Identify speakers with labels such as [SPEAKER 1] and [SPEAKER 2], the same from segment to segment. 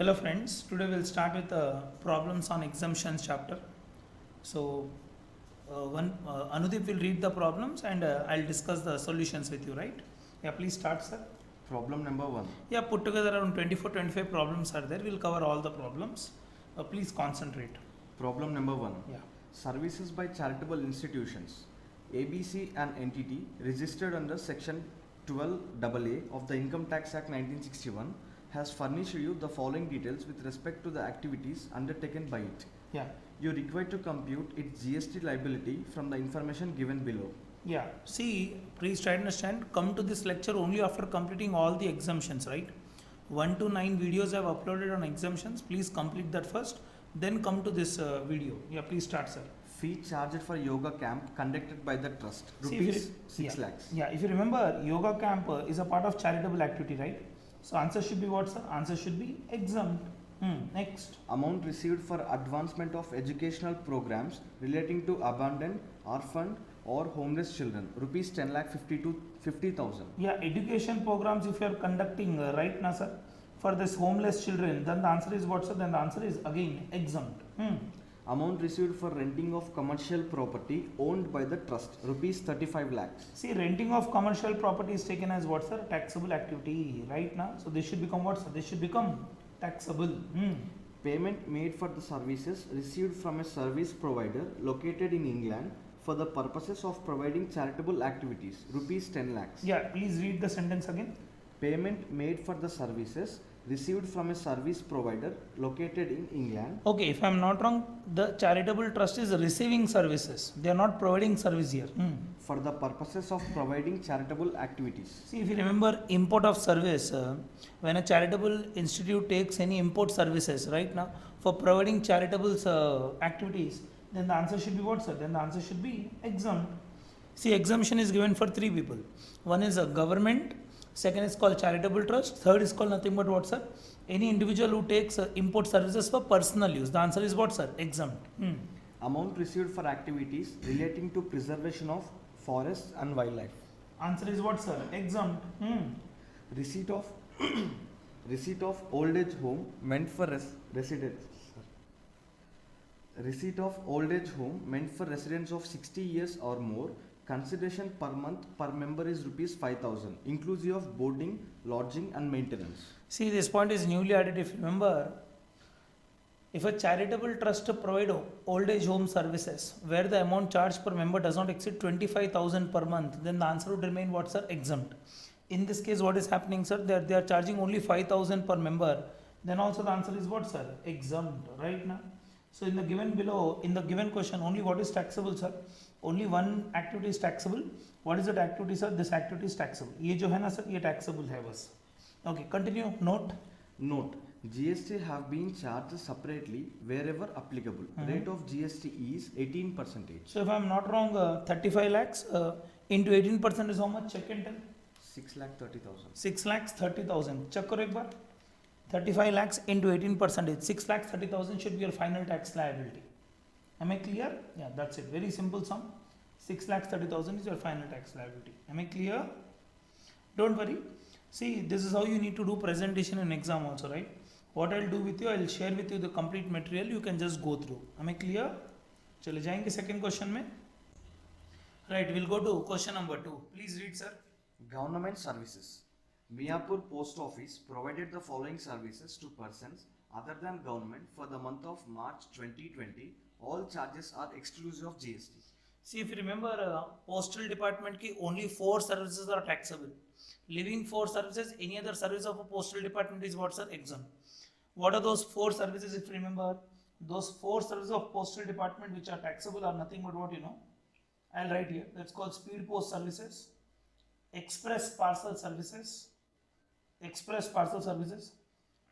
[SPEAKER 1] Hello friends, today we'll start with problems on exemptions chapter. So Anudip will read the problems and I'll discuss the solutions with you, right? Yeah, please start, sir.
[SPEAKER 2] Problem number 1.
[SPEAKER 1] Yeah, put together around 24-25 problems are there. We'll cover all the problems. Please concentrate.
[SPEAKER 2] Problem number 1.
[SPEAKER 1] Yeah.
[SPEAKER 2] Services by charitable institutions. ABC, an entity registered under section 12AA of the Income Tax Act 1961, has furnished you the following details with respect to the activities undertaken by it.
[SPEAKER 1] Yeah.
[SPEAKER 2] You require to compute its GST liability from the information given below.
[SPEAKER 1] Yeah. See, please try to understand. Come to this lecture only after completing all the exemptions, right? 1 to 9 videos I've uploaded on exemptions. Please complete that first. Then come to this video. Yeah, please start, sir.
[SPEAKER 2] Fee charged for yoga camp conducted by the trust.
[SPEAKER 1] See, if
[SPEAKER 2] Rupees
[SPEAKER 1] you-
[SPEAKER 2] 6
[SPEAKER 1] yeah.
[SPEAKER 2] lakhs.
[SPEAKER 1] Yeah, if you remember, yoga camp is a part of charitable activity, right? So answer should be what, sir? Answer should be exempt. Next.
[SPEAKER 2] Amount received for advancement of educational programs relating to abandoned, orphaned or homeless children. Rupees 10 lakh 50,000.
[SPEAKER 1] Yeah, education programs if you are conducting right now, sir, for this homeless children, then the answer is what, sir? Then the answer is again exempt.
[SPEAKER 2] Amount received for renting of commercial property owned by the trust. Rupees 35 lakhs.
[SPEAKER 1] See, renting of commercial property is taken as what, sir? Taxable activity, right now. So this should become what, sir? This should become taxable.
[SPEAKER 2] Payment made for the services received from a service provider located in England for the purposes of providing charitable activities. Rupees 10 lakhs.
[SPEAKER 1] Yeah, please read the sentence again.
[SPEAKER 2] Payment made for the services received from a service provider located in England.
[SPEAKER 1] Okay, if I am not wrong, the charitable trust is receiving services. They are not providing service here.
[SPEAKER 2] For the purposes of providing charitable activities.
[SPEAKER 1] See, if you remember import of service, when a charitable institute takes any import services, right now, for providing charitable activities, then the answer should be what, sir? Then the answer should be exempt. See, exemption is given for 3 people. One is a government, second is called charitable trust, third is called nothing but what, sir? Any individual who takes import services for personal use. The answer is what, sir? Exempt.
[SPEAKER 2] Amount received for activities relating to preservation of forests and wildlife.
[SPEAKER 1] Answer is what, sir? Exempt.
[SPEAKER 2] Receipt of receipt of old age home meant for residents. Receipt of old age home meant for residents of 60 years or more. Consideration per month per member is rupees 5,000, inclusive of boarding, lodging and maintenance.
[SPEAKER 1] See, this point is newly added. If you remember, if a charitable trust to provide old age home services where the amount charged per member does not exceed 25,000 per month, then the answer would remain what, sir? Exempt. In this case, what is happening, sir? They are charging only 5,000 per member. Then also the answer is what, sir? Exempt. Right now. So in the given below, in the given question, only what is taxable, sir? Only one activity is taxable. What is that activity, sir? This activity is taxable. ये जो है ना sir, ये taxable है बस. Okay, continue. Note.
[SPEAKER 2] Note: GST have been charged separately wherever applicable. Rate of GST is 18%.
[SPEAKER 1] So if I am not wrong, 35 lakhs into 18% is how much? Check and tell.
[SPEAKER 2] 6,30,000.
[SPEAKER 1] 6 lakhs 30,000. Check करो एक बार. 35 lakhs into 18%. 6 lakhs 30,000 should be your final tax liability. Am I clear? Yeah, that's it. Very simple sum. 6 lakhs 30,000 is your final tax liability. Am I clear? Don't worry. See, this is how you need to do presentation in exam also, right? What I'll do with you, I'll share with you the complete material. You can just go through. Am I clear? चले जाएंगे second question में. Right, we'll go to question number 2. Please read, sir.
[SPEAKER 2] Government services. Miapur Post Office provided the following services to persons other than government for the month of March 2020. All charges are exclusive of GST.
[SPEAKER 1] See, if you remember, postal department ki only 4 services are taxable. Leaving 4 services, any other service of a postal department is what, sir? Exempt. What are those 4 services? If you remember, those 4 services of postal department which are taxable are nothing but what, you know. I'll write here. That's called speed post services, express parcel services,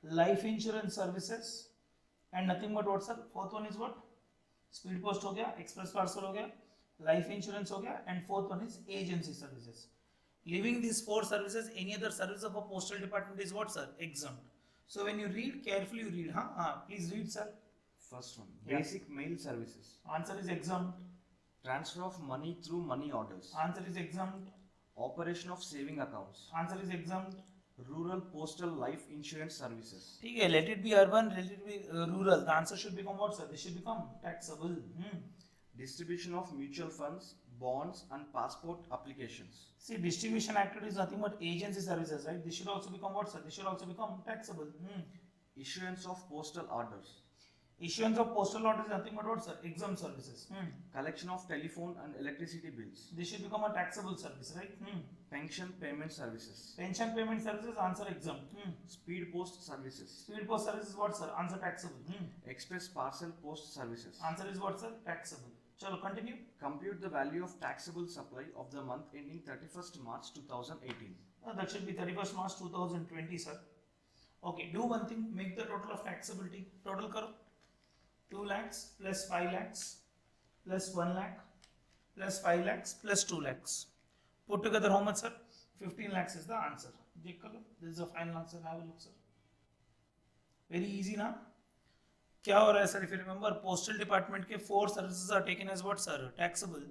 [SPEAKER 1] life insurance services, and nothing but what, sir? Fourth one is what? Speed post हो गया, express parcel हो गया, life insurance हो गया, and fourth one is agency services. Leaving these 4 services, any other service of a postal department is what, sir? Exempt. So when you read carefully, you read, please read, sir.
[SPEAKER 2] First one,
[SPEAKER 1] Yeah.
[SPEAKER 2] basic mail services.
[SPEAKER 1] Answer is exempt.
[SPEAKER 2] Transfer of money through money orders.
[SPEAKER 1] Answer is exempt.
[SPEAKER 2] Operation of saving accounts.
[SPEAKER 1] Answer is exempt.
[SPEAKER 2] Rural Postal Life Insurance Services.
[SPEAKER 1] ठीक है, let it be urban, let it be rural. The answer should become what, sir? This should become taxable.
[SPEAKER 2] Distribution of mutual funds, bonds, and passport applications.
[SPEAKER 1] See, distribution activity is nothing but agency services, right? This should also become what, sir? This should also become taxable.
[SPEAKER 2] Issuance of postal orders.
[SPEAKER 1] Issuance of postal orders is nothing but what, sir? Exempt services.
[SPEAKER 2] Collection of telephone and electricity bills.
[SPEAKER 1] This should become a taxable service, right?
[SPEAKER 2] Pension payment services.
[SPEAKER 1] Pension payment services, answer exempt.
[SPEAKER 2] Speed post services.
[SPEAKER 1] Speed post services, what, sir? Answer taxable.
[SPEAKER 2] Express parcel post services.
[SPEAKER 1] Answer is what, sir? Taxable. Chalo, continue.
[SPEAKER 2] Compute the value of taxable supply of the month ending 31st March 2018.
[SPEAKER 1] That should be 31st March 2020, sir. Okay, do one thing, make the total of taxability. Total karo. 2 lakhs plus 5 lakhs plus 1 lakh plus 5 lakhs plus 2 lakhs. Put together how much, sir? 15 lakhs is the answer. Check karo. This is the final answer. Have a look, sir. Very easy ना? क्या हो रहा है, sir? If you remember, postal department के 4 services are taken as what, sir? Taxable.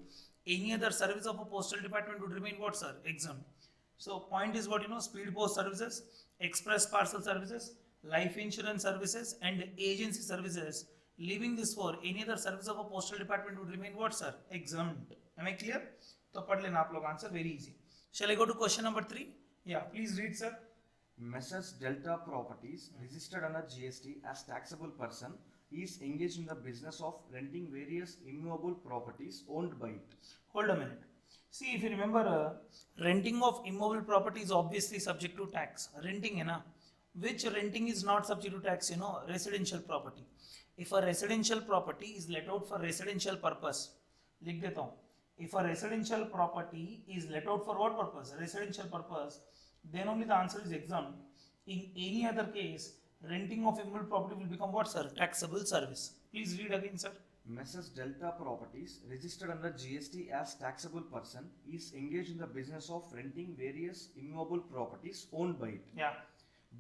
[SPEAKER 1] Any other service of a postal department would remain what, sir? Exempt. So point is what, you know, speed post services, express parcel services, life insurance services, and agency services. Leaving this for any other service of a postal department would remain what, sir? Exempt. Am I clear? तो पढ़ लेना आप लोग answer. Very easy. Shall I go to question number 3? Yeah, please read, sir.
[SPEAKER 2] Messrs. Delta Properties, registered under GST as taxable person, is engaged in the business of renting various immovable properties owned by it.
[SPEAKER 1] Hold a minute. See, if you remember, renting of immobile property is obviously subject to tax. Renting है ना? Which renting is not subject to tax? You know, residential property. If a residential property is let out for residential purpose, लिख देता हूँ. If a residential property is let out for what purpose? Residential purpose. Then only the answer is exempt. In any other case, renting of immobile property will become what, sir? Taxable service. Please read again, sir.
[SPEAKER 2] Messrs. Delta Properties, registered under GST as taxable person, is engaged in the business of renting various immovable properties owned by it.
[SPEAKER 1] Yeah.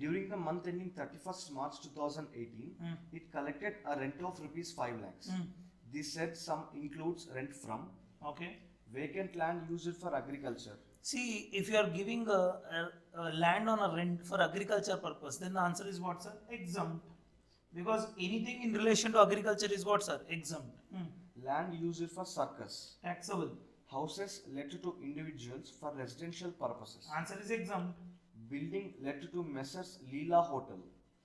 [SPEAKER 2] During the month ending 31st March 2018, it collected a rent of rupees 5 lakhs. This said sum includes rent from
[SPEAKER 1] Okay.
[SPEAKER 2] vacant land used for agriculture.
[SPEAKER 1] See, if you are giving a land on a rent for agriculture purpose, then the answer is what, sir? Exempt. Because anything in relation to agriculture is what, sir? Exempt.
[SPEAKER 2] Land used for circus.
[SPEAKER 1] Taxable.
[SPEAKER 2] Houses let to individuals for residential purposes.
[SPEAKER 1] Answer is exempt.
[SPEAKER 2] Building let to Messrs. Leela Hotel.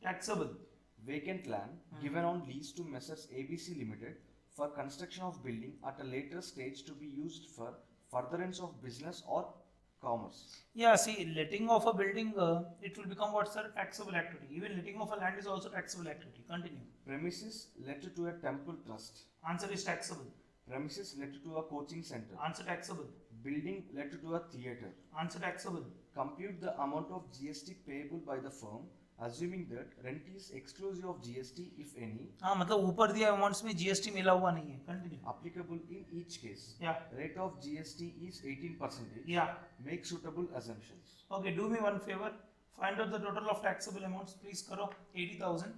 [SPEAKER 1] Taxable.
[SPEAKER 2] Vacant land given on lease to Messrs. ABC Limited for construction of building at a later stage to be used for furtherance of business or commerce.
[SPEAKER 1] Yeah, see, letting of a building, it will become what, sir? Taxable activity. Even letting of a land is also taxable activity. Continue.
[SPEAKER 2] Premises let to a temple trust.
[SPEAKER 1] Answer is taxable.
[SPEAKER 2] Premises let to a coaching center.
[SPEAKER 1] Answer taxable.
[SPEAKER 2] Building let to a theatre.
[SPEAKER 1] Answer taxable.
[SPEAKER 2] Compute the amount of GST payable by the firm, assuming that rent is exclusive of GST if any,
[SPEAKER 1] हाँ मतलब ऊपर दिया amounts में GST मिला हुआ नहीं है. Continue.
[SPEAKER 2] applicable in each case.
[SPEAKER 1] Yeah.
[SPEAKER 2] Rate of GST is 18%.
[SPEAKER 1] Yeah.
[SPEAKER 2] Make suitable assumptions.
[SPEAKER 1] Okay, do me one favor. Find out the total of taxable amounts. Please करो 80,000.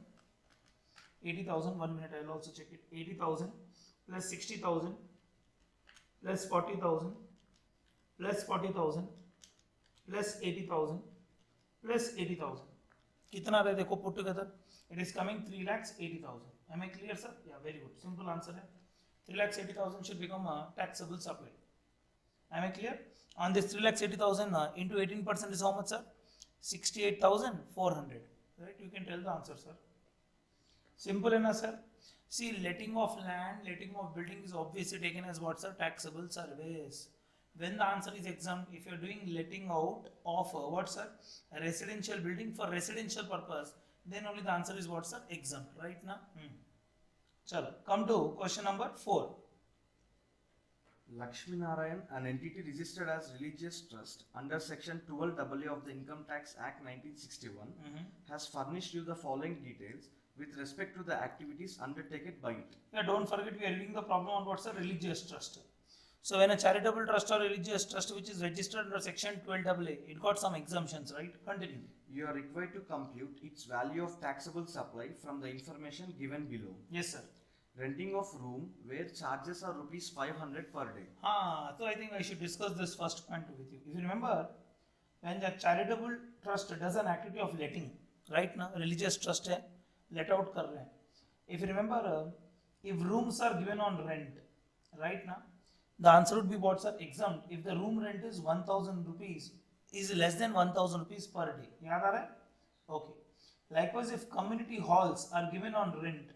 [SPEAKER 1] 80,000. 1 minute. I will also check it. 80,000 plus 60,000 plus 40,000 plus 40,000 plus 80,000 plus 80,000. कितना रहे देखो put together. It is coming 3,80,000. Am I clear, sir? Yeah, very good. Simple answer है. 3,80,000 should become a taxable supply. Am I clear? On this 3,80,000 into 18% is how much, sir? 68,400. Right? You can tell the answer, sir. Simple enough, sir. See, letting of land, letting of building is obviously taken as what, sir? Taxable service. When the answer is exempt, if you are doing letting out of what, sir? A residential building for residential purpose, then only the answer is what, sir? Exempt. Right now? Chalo, come to question number 4.
[SPEAKER 2] Lakshmi Narayan, an entity registered as religious trust under section 12AA of the Income Tax Act 1961, has furnished you the following details with respect to the activities undertaken by it.
[SPEAKER 1] Yeah, don't forget we are reading the problem on what's a religious trust. So when a charitable trust or religious trust which is registered under section 12AA, it got some exemptions, right? Continue.
[SPEAKER 2] You are required to compute its value of taxable supply from the information given below.
[SPEAKER 1] Yes, sir.
[SPEAKER 2] Renting of room where charges are rupees 500 per day.
[SPEAKER 1] So I think I should discuss this first point with you. If you remember, when the charitable trust does an activity of letting, right now religious trust है, let out कर रहे हैं. If you remember, if rooms are given on rent, right now, the answer would be what, sir? Exempt. If the room rent is 1000 rupees, is less than 1000 rupees per day. याद आ रहा है? Okay. Likewise, if community halls are given on rent,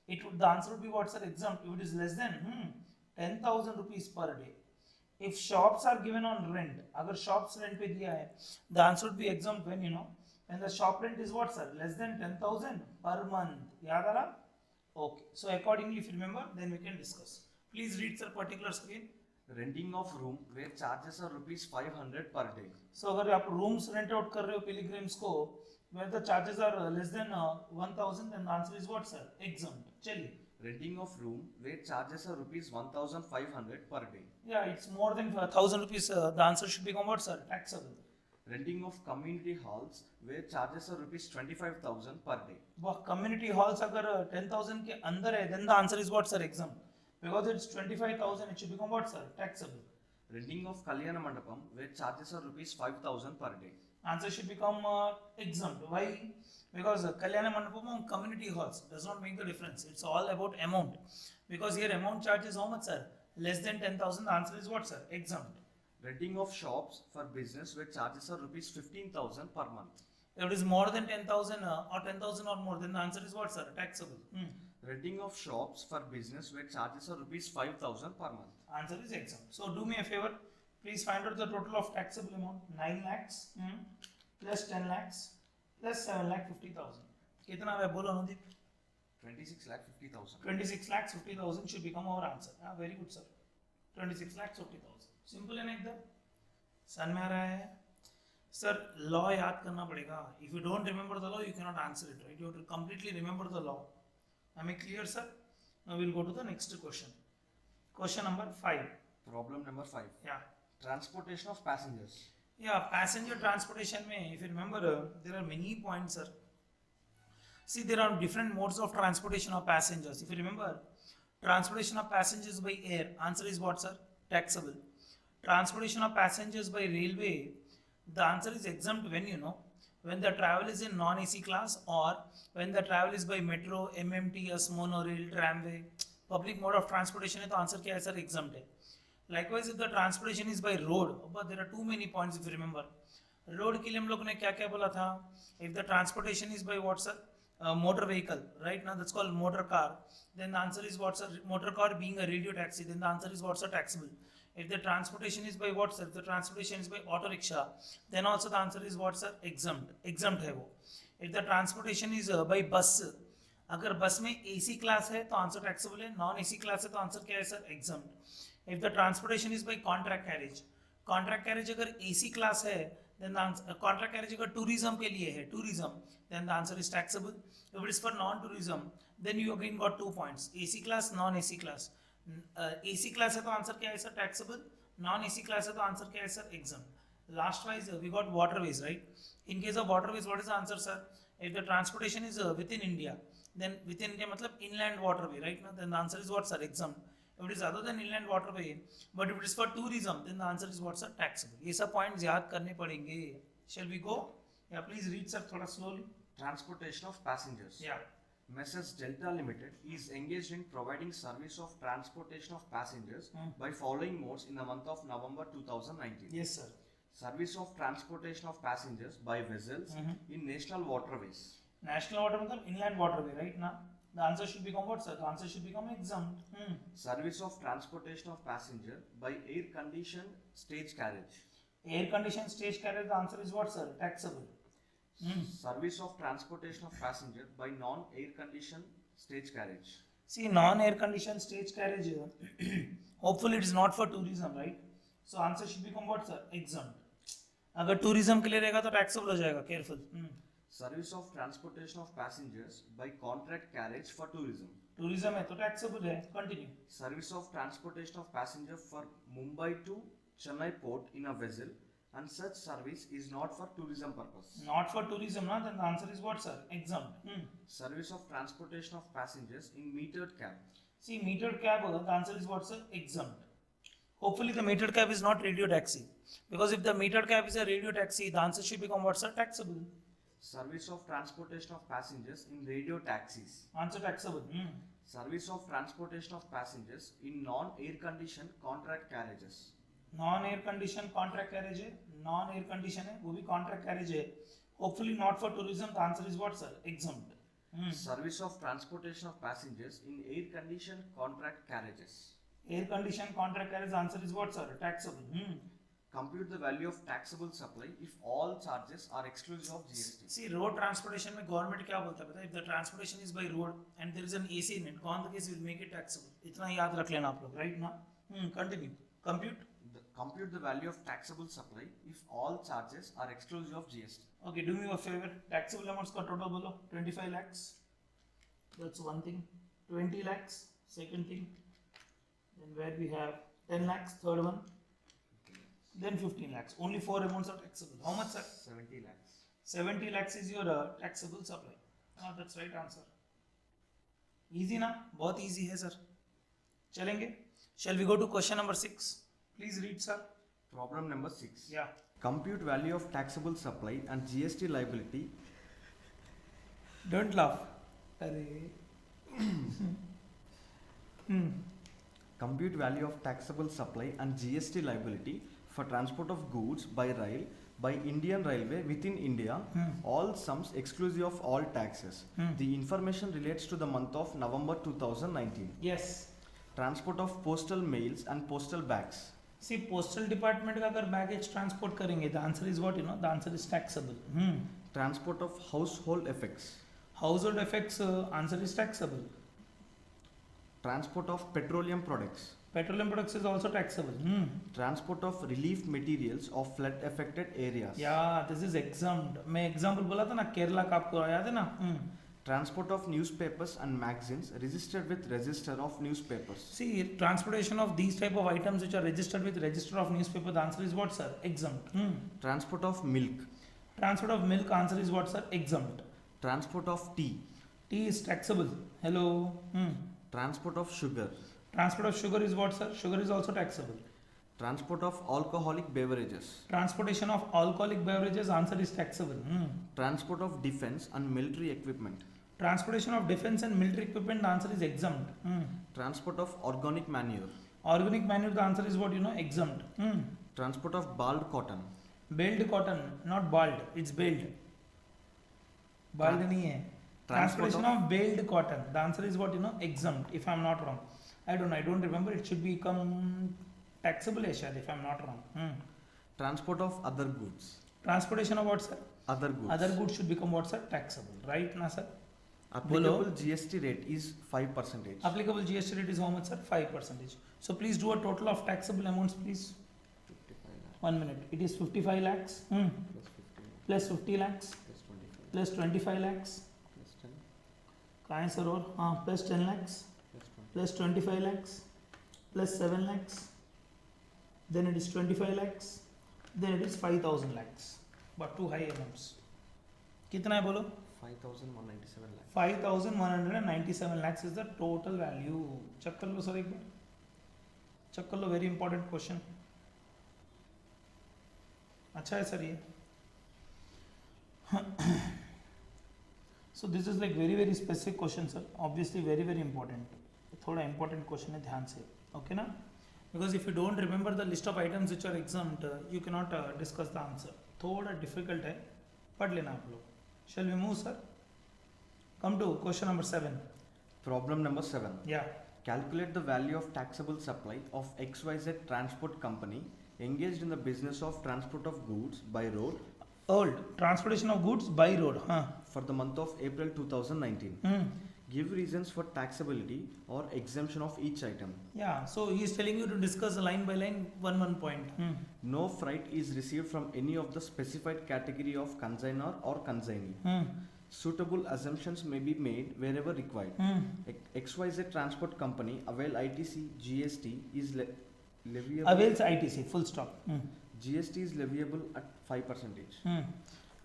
[SPEAKER 1] the answer would be what, sir? Exempt. If it is less than 10,000 rupees per day. If shops are given on rent, अगर shops rent पे दिया है, the answer would be exempt when when the shop rent is what, sir? Less than 10,000 per month. याद आ रहा? Okay. So accordingly, if you remember, then we can discuss. Please read, sir, particulars again.
[SPEAKER 2] Renting of room where charges are rupees 500 per day.
[SPEAKER 1] So अगर आप rooms rent out कर रहे हो pilgrims को, where the charges are less than 1000, then the answer is what, sir? Exempt. चलिए.
[SPEAKER 2] Renting of room where charges are rupees 1500 per day.
[SPEAKER 1] Yeah, it's more than 1000 rupees. The answer should become what, sir? Taxable.
[SPEAKER 2] Renting of community halls where charges are rupees 25,000 per day.
[SPEAKER 1] वह community halls अगर 10,000 के अंदर है, then the answer is what, sir? Exempt. Because it's 25,000, it should become what, sir? Taxable.
[SPEAKER 2] Renting of Kalyana Mandapam where charges are rupees 5,000 per day.
[SPEAKER 1] Answer should become exempt. Why? Because Kalyana Mandapam community halls does not make the difference. It's all about amount. Because here amount charge is how much, sir? Less than 10,000. The answer is what, sir? Exempt.
[SPEAKER 2] Renting of shops for business where charges are rupees 15,000 per month.
[SPEAKER 1] If it is more than 10,000 or 10,000 or more, then the answer is what, sir? Taxable.
[SPEAKER 2] Renting of shops for business where charges are rupees 5,000 per month.
[SPEAKER 1] Answer is exempt. So do me a favor. Please find out the total of taxable amount. 9 lakhs plus 10 lakhs plus 7 lakh 50,000. कितना है बोलो Anudeep?
[SPEAKER 2] 26 lakh 50,000.
[SPEAKER 1] 26 lakhs 50,000 should become our answer. Very good, sir. 26 lakhs 50,000. Simple है ना एकदम? सन में आ रहा है. Sir, law याद करना पड़ेगा. If you don't remember the law, you cannot answer it, right? You have to completely remember the law. Am I clear, sir? Now we'll go to the next question. Question number 5.
[SPEAKER 2] Problem number 5.
[SPEAKER 1] Yeah.
[SPEAKER 2] Transportation of passengers.
[SPEAKER 1] Yeah, passenger transportation में, if you remember, there are many points, sir. See, there are different modes of transportation of passengers. If you remember, transportation of passengers by air, answer is what, sir? Taxable. Transportation of passengers by railway, the answer is exempt when the travel is in non-AC class or when the travel is by metro, MMTS, monorail, tramway. Public mode of transportation है तो answer क्या है, sir? Exempt है. Likewise, if the transportation is by road, but there are too many points if you remember. Road के लिए हम लोग ने क्या क्या बोला था? If the transportation is by what, sir? Motor vehicle, right? Now that's called motor car. Then the answer is what, sir? Motor car being a radio taxi, then the answer is what, sir? Taxable. If the transportation is by what, sir? If the transportation is by auto rickshaw, then also the answer is what, sir? Exempt. Exempt है वो. If the transportation is by bus, अगर बस में AC class है तो answer taxable है, non AC class है तो आंसर क्या है, sir? Exempt. If the transportation is by contract carriage अगर AC class है, then the answer, contract carriage अगर tourism के लिए है, tourism, then the answer is taxable. If it is for non-tourism, then you again got 2 points, AC class, non-AC class. AC class है तो answer क्या है, sir? Taxable. Non-AC class है तो आंसर क्या है, sir? Exempt. Last wise we got waterways, right? In case of waterways, what is the answer, sir? If the transportation is within India, then within India मतलब inland waterway, right? Now then the answer is what, sir? Exempt. If it is other than inland waterway, but if it is for tourism, then the answer is what, sir? Taxable. ये सब points याद करने पड़ेंगे. Shall we go? Yeah, please read, sir, थोड़ा slowly.
[SPEAKER 2] Transportation of passengers.
[SPEAKER 1] Yeah.
[SPEAKER 2] Messrs Delta Limited is engaged in providing service of transportation of passengers by following modes in the month of November 2019.
[SPEAKER 1] Yes, sir.
[SPEAKER 2] Service of transportation of passengers by vessels in national waterways.
[SPEAKER 1] National water मतलब inland waterway, right? Now the answer should become what, sir? The answer should become exempt.
[SPEAKER 2] Service of transportation of passenger by air conditioned stage carriage.
[SPEAKER 1] Air conditioned stage carriage, the answer is what, sir? Taxable.
[SPEAKER 2] Service of transportation of passenger by non-air conditioned stage carriage.
[SPEAKER 1] See, non-air conditioned stage carriage, hopefully it is not for tourism, right? So answer should become what, sir? Exempt. अगर tourism के लिए रहेगा तो taxable हो जाएगा, careful.
[SPEAKER 2] Service of transportation of passengers by contract carriage for tourism.
[SPEAKER 1] Tourism है तो taxable है. Continue.
[SPEAKER 2] Service of transportation of passenger for Mumbai to Chennai port in a vessel, and such service is not for tourism purpose.
[SPEAKER 1] Not for tourism, na? Then the answer is what, sir? Exempt.
[SPEAKER 2] Service of transportation of passengers in metered cab.
[SPEAKER 1] See, metered cab, the answer is what, sir? Exempt. Hopefully the metered cab is not radio taxi. Because if the metered cab is a radio taxi, the answer should become what's sir? Taxable.
[SPEAKER 2] Service of transportation of passengers in radio taxis.
[SPEAKER 1] Answer taxable.
[SPEAKER 2] Service of transportation of passengers in non-air conditioned contract carriages.
[SPEAKER 1] Non air condition contract carriage है, non air condition है, वो भी contract carriage है. Hopefully not for tourism. The answer is what sir? Exempt.
[SPEAKER 2] Service of transportation of passengers in air conditioned contract carriages.
[SPEAKER 1] Air condition contract carriage answer is what sir? Taxable.
[SPEAKER 2] Compute the value of taxable supply if all charges are exclusive of GST.
[SPEAKER 1] See road transportation में government क्या बोलता है पता है? If the transportation is by road and there is an AC in it, gone the case will make it taxable. इतना याद रख लेना आप लोग, राइट ना? Continue. Compute.
[SPEAKER 2] Compute the value of taxable supply if all charges are exclusive of GST.
[SPEAKER 1] Okay, do me a favor. Taxable amounts का total बोलो. 25 lakhs. That's one thing. 20 lakhs. Second thing. Then where we have 10 lakhs. Third one. Then 15 lakhs. Only 4 amounts are taxable. How much, sir?
[SPEAKER 2] 70 lakhs.
[SPEAKER 1] 70 lakhs is your taxable supply. That's right answer. Easy ना? बहुत easy है sir. चलेंगे? Shall we go to question number 6? Please read, sir.
[SPEAKER 2] Problem number 6.
[SPEAKER 1] Yeah.
[SPEAKER 2] Compute value of taxable supply and GST liability.
[SPEAKER 1] Don't laugh. अरे.
[SPEAKER 2] Compute value of taxable supply and GST liability for transport of goods by rail by Indian Railway within India. All sums exclusive of all taxes. The information relates to the month of November 2019.
[SPEAKER 1] Yes.
[SPEAKER 2] Transport of postal mails and postal bags.
[SPEAKER 1] See postal department का अगर baggage transport करेंगे the answer is what? The answer is taxable.
[SPEAKER 2] Transport of household effects.
[SPEAKER 1] Household effects answer is taxable.
[SPEAKER 2] Transport of petroleum products.
[SPEAKER 1] Petroleum products is also taxable.
[SPEAKER 2] Transport of relief materials of flood affected areas.
[SPEAKER 1] या this is exempted. मैं example बोला था ना केरला का, आपको याद है ना?
[SPEAKER 2] Transport of newspapers and magazines registered with Register of Newspapers.
[SPEAKER 1] See, transportation of these type of items which are registered with Register of Newspaper, the answer is what, sir? Exempt.
[SPEAKER 2] Transport of milk.
[SPEAKER 1] Transport of milk, answer is what, sir? Exempt.
[SPEAKER 2] Transport of tea.
[SPEAKER 1] Tea is taxable. Hello.
[SPEAKER 2] Transport of sugar.
[SPEAKER 1] Transport of sugar is what, sir? Sugar is also taxable.
[SPEAKER 2] Transport of alcoholic beverages.
[SPEAKER 1] Transportation of alcoholic beverages, answer is taxable.
[SPEAKER 2] Transport of defense and military equipment.
[SPEAKER 1] Transportation of defense and military equipment, the answer is exempt.
[SPEAKER 2] Transport of organic manure.
[SPEAKER 1] Organic manure, the answer is what? Exempt.
[SPEAKER 2] Transport of baled cotton.
[SPEAKER 1] Baled cotton, not bald, it's baled. Bald नहीं है. Transportation of baled cotton, the answer is what? Exempt, if I'm not wrong. I don't remember, it should become taxable शायद, if I'm not wrong.
[SPEAKER 2] Transport of other goods.
[SPEAKER 1] Transportation of what, sir?
[SPEAKER 2] Other goods.
[SPEAKER 1] Other goods should become what, sir? Taxable, right na sir?
[SPEAKER 2] Applicable GST rate is 5%.
[SPEAKER 1] Applicable GST rate is how much, sir? 5%. So please do a total of taxable amounts, please.
[SPEAKER 2] 55 lakhs.
[SPEAKER 1] 1 minute. It is 55 lakhs.
[SPEAKER 2] Plus 50 lakhs.
[SPEAKER 1] Plus 50 lakhs.
[SPEAKER 2] Plus 25
[SPEAKER 1] Plus 25 lakhs.
[SPEAKER 2] Plus 10.
[SPEAKER 1] कहाँ है sir? और plus 10 lakhs.
[SPEAKER 2] Plus 20.
[SPEAKER 1] Plus 25 lakhs. Plus 7 lakhs. Then it is 25 lakhs. Then it is 5,000 lakhs. But two high amounts. कितना है बोलो?
[SPEAKER 2] 5,197 lakhs.
[SPEAKER 1] 5,197 lakhs is the total value. Check कर लो sir एक बार. Check कर लो, वेरी इंपॉर्टेंट क्वेश्चन. अच्छा है sir ये. So this is like very very specific question sir. Obviously very very important. थोड़ा important question है, ध्यान से. Okay ना? Because if you don't remember the list of items which are exempt, you cannot discuss the answer. थोड़ा difficult है, पढ़ लेना आप लोग. Shall we move, sir? Come to question number 7.
[SPEAKER 2] Problem number 7.
[SPEAKER 1] Yeah.
[SPEAKER 2] Calculate the value of taxable supply of XYZ transport company engaged in the business of transport of goods by road.
[SPEAKER 1] Old. Transportation of goods by road.
[SPEAKER 2] For the month of April 2019. Give reasons for taxability or exemption of each item.
[SPEAKER 1] Yeah. So he is telling you to discuss line by line, one point.
[SPEAKER 2] No freight is received from any of the specified category of consignor or consignee. Suitable assumptions may be made wherever required. XYZ transport company avail ITC GST is leviable.
[SPEAKER 1] Avails ITC. Full stop.
[SPEAKER 2] GST is leviable at 5%.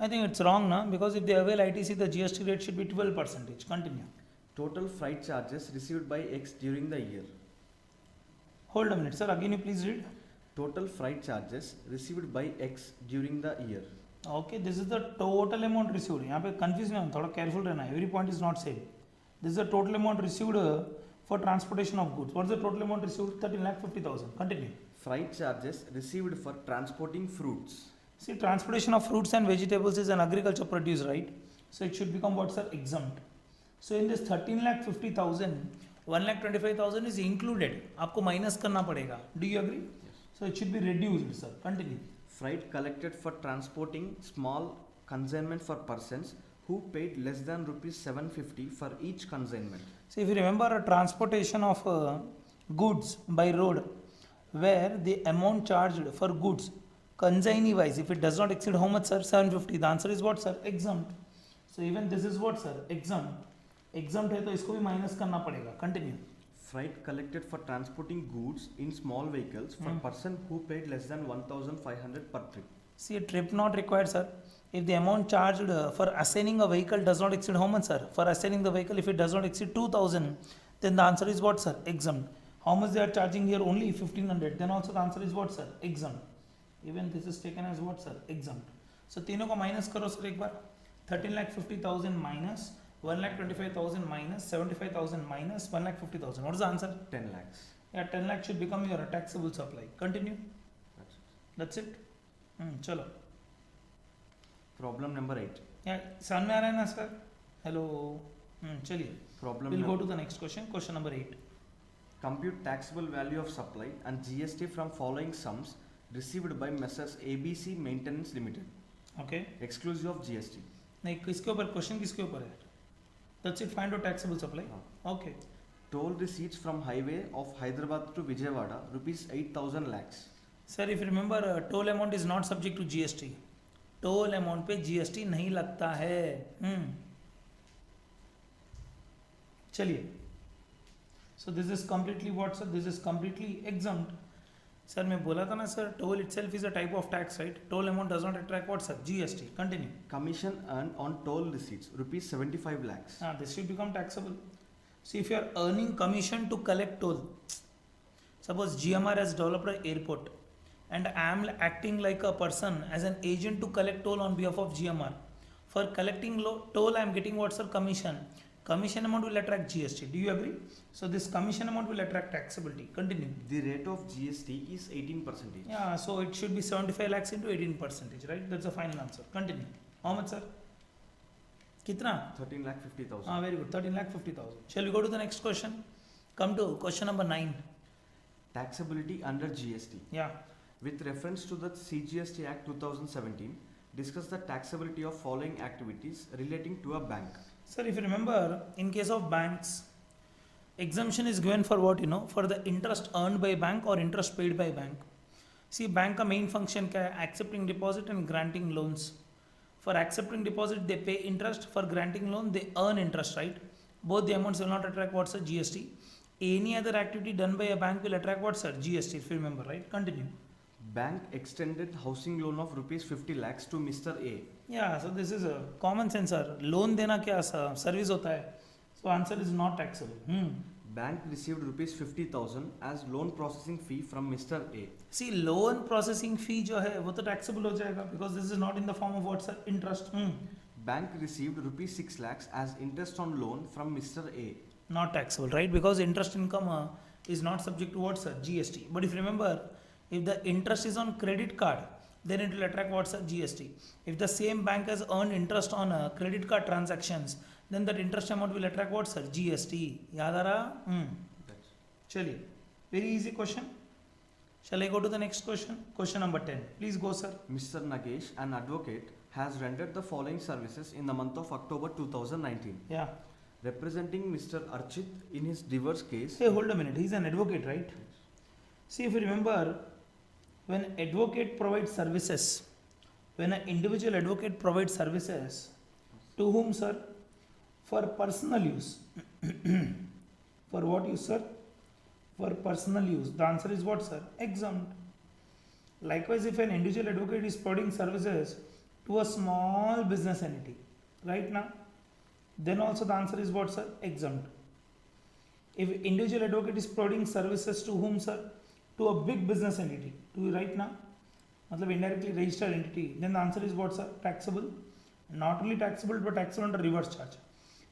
[SPEAKER 1] I think it's wrong, na? Because if they avail ITC, the GST rate should be 12%. Continue.
[SPEAKER 2] Total freight charges received by X during the year.
[SPEAKER 1] Hold a minute, sir. Again, you please read.
[SPEAKER 2] Total freight charges received by X during the year.
[SPEAKER 1] Okay, this is the total amount received. यहाँ पे confuse नहीं होना, थोड़ा careful रहना है. Every point is not same. This is the total amount received for transportation of goods. What is the total amount received? 13,50,000. Continue.
[SPEAKER 2] Freight charges received for transporting fruits.
[SPEAKER 1] See, transportation of fruits and vegetables is an agriculture produce, right? So it should become what, sir? Exempt. So in this 13,50,000, 1,25,000 is included. आपको minus करना पड़ेगा. Do you agree?
[SPEAKER 2] Yes.
[SPEAKER 1] So it should be reduced, sir. Continue.
[SPEAKER 2] Freight collected for transporting small consignment for persons who paid less than rupees 750 for each consignment.
[SPEAKER 1] So if you remember a transportation of goods by road, where the amount charged for goods consignee wise, if it does not exceed how much, sir? 750. The answer is what, sir? Exempt. So even this is what, sir? Exempt. Exempt है तो इसको भी minus करना पड़ेगा. Continue.
[SPEAKER 2] Freight collected for transporting goods in small vehicles for person who paid less than 1,500 per trip.
[SPEAKER 1] See, a trip not required, sir. If the amount charged for assigning a vehicle does not exceed how much, sir? For assigning the vehicle, if it does not exceed 2,000, then the answer is what, sir? Exempt. How much they are charging here? Only 1,500. Then also the answer is what, sir? Exempt. Even this is taken as what, sir? Exempt. So तीनों को minus करो sir एक बार. 13,50,000 minus 1,25,000 minus 75,000 minus 1,50,000. What is the answer?
[SPEAKER 2] 10 lakhs.
[SPEAKER 1] Yeah, 10 lakh should become your taxable supply. Continue.
[SPEAKER 2] That's it.
[SPEAKER 1] That's it. चलो.
[SPEAKER 2] Problem number 8.
[SPEAKER 1] Yeah, समझ में आ रहा है ना सर? Hello. चलिए.
[SPEAKER 2] Problem
[SPEAKER 1] We'll
[SPEAKER 2] num-
[SPEAKER 1] go to the next question. Question number 8.
[SPEAKER 2] Compute taxable value of supply and GST from following sums received by Messrs ABC Maintenance Limited,
[SPEAKER 1] Okay.
[SPEAKER 2] exclusive of GST.
[SPEAKER 1] नहीं किसके ऊपर question किसके ऊपर है? That's it. Find out taxable supply.
[SPEAKER 2] हाँ.
[SPEAKER 1] Okay.
[SPEAKER 2] Toll receipts from highway of Hyderabad to Vijayawada rupees 8,000 lakhs.
[SPEAKER 1] Sir, if you remember, toll amount is not subject to GST. Toll amount पे GST नहीं लगता है. चलिए. So this is completely what, sir? This is completely exempt. Sir मैं बोला था ना sir, toll itself is a type of tax, right? Toll amount does not attract what, sir? GST. Continue.
[SPEAKER 2] Commission earned on toll receipts rupees 75 lakhs.
[SPEAKER 1] This should become taxable. See, if you are earning commission to collect toll, suppose GMR has developed an airport, and I am acting like a person as an agent to collect toll on behalf of GMR. For collecting toll, I am getting what, sir? Commission. Commission amount will attract GST. Do you agree? So this commission amount will attract taxability. Continue.
[SPEAKER 2] The rate of GST is 18%.
[SPEAKER 1] Yeah, so it should be 75 lakhs into 18%, right? That's the final answer. Continue. How much, sir? कितना?
[SPEAKER 2] 13,50,000.
[SPEAKER 1] Very good. 13,50,000. Shall we go to the next question? Come to question number 9.
[SPEAKER 2] Taxability under GST.
[SPEAKER 1] Yeah.
[SPEAKER 2] With reference to the CGST Act 2017, discuss the taxability of following activities relating to a bank.
[SPEAKER 1] Sir, if you remember, in case of banks, exemption is given for what, for the interest earned by bank or interest paid by bank. See, bank का main function क्या है? Accepting deposit and granting loans. For accepting deposit, they pay interest. For granting loan, they earn interest, right? Both the amounts will not attract what, sir? GST. Any other activity done by a bank will attract what, sir? GST, if you remember, right? Continue.
[SPEAKER 2] Bank extended housing loan of rupees 50 lakhs to Mr. A.
[SPEAKER 1] Yeah, so this is a common sense, sir. Loan देना क्या service होता है? So answer is not taxable.
[SPEAKER 2] Bank received rupees 50,000 as loan processing fee from Mr. A.
[SPEAKER 1] See, loan processing fee जो है वो तो taxable हो जाएगा because this is not in the form of what, sir? Interest.
[SPEAKER 2] Bank received rupees 6 lakhs as interest on loan from Mr. A.
[SPEAKER 1] Not taxable, right? Because interest income is not subject to what, sir? GST. But if you remember, if the interest is on credit card, then it will attract what, sir? GST. If the same bank has earned interest on credit card transactions, then that interest amount will attract what, sir? GST. याद आ रहा? चलिए. Very easy question. Shall I go to the next question? Question number 10. Please go, sir.
[SPEAKER 2] Mr. Nagesh, an advocate, has rendered the following services in the month of October 2019.
[SPEAKER 1] Yeah.
[SPEAKER 2] Representing Mr. Archit in his divorce case.
[SPEAKER 1] Hey, hold a minute. He's an advocate, right? See, if you remember, when advocate provides services, when an individual advocate provides services, to whom, sir? For personal use. For what use, sir? For personal use. The answer is what, sir? Exempt. Likewise, if an individual advocate is providing services to a small business entity, right now, then also the answer is what, sir? Exempt. If individual advocate is providing services to whom, sir? To a big business entity, Do you write now? मतलब indirectly registered entity. Then the answer is what, sir? Taxable. Not only taxable, but taxable under reverse charge.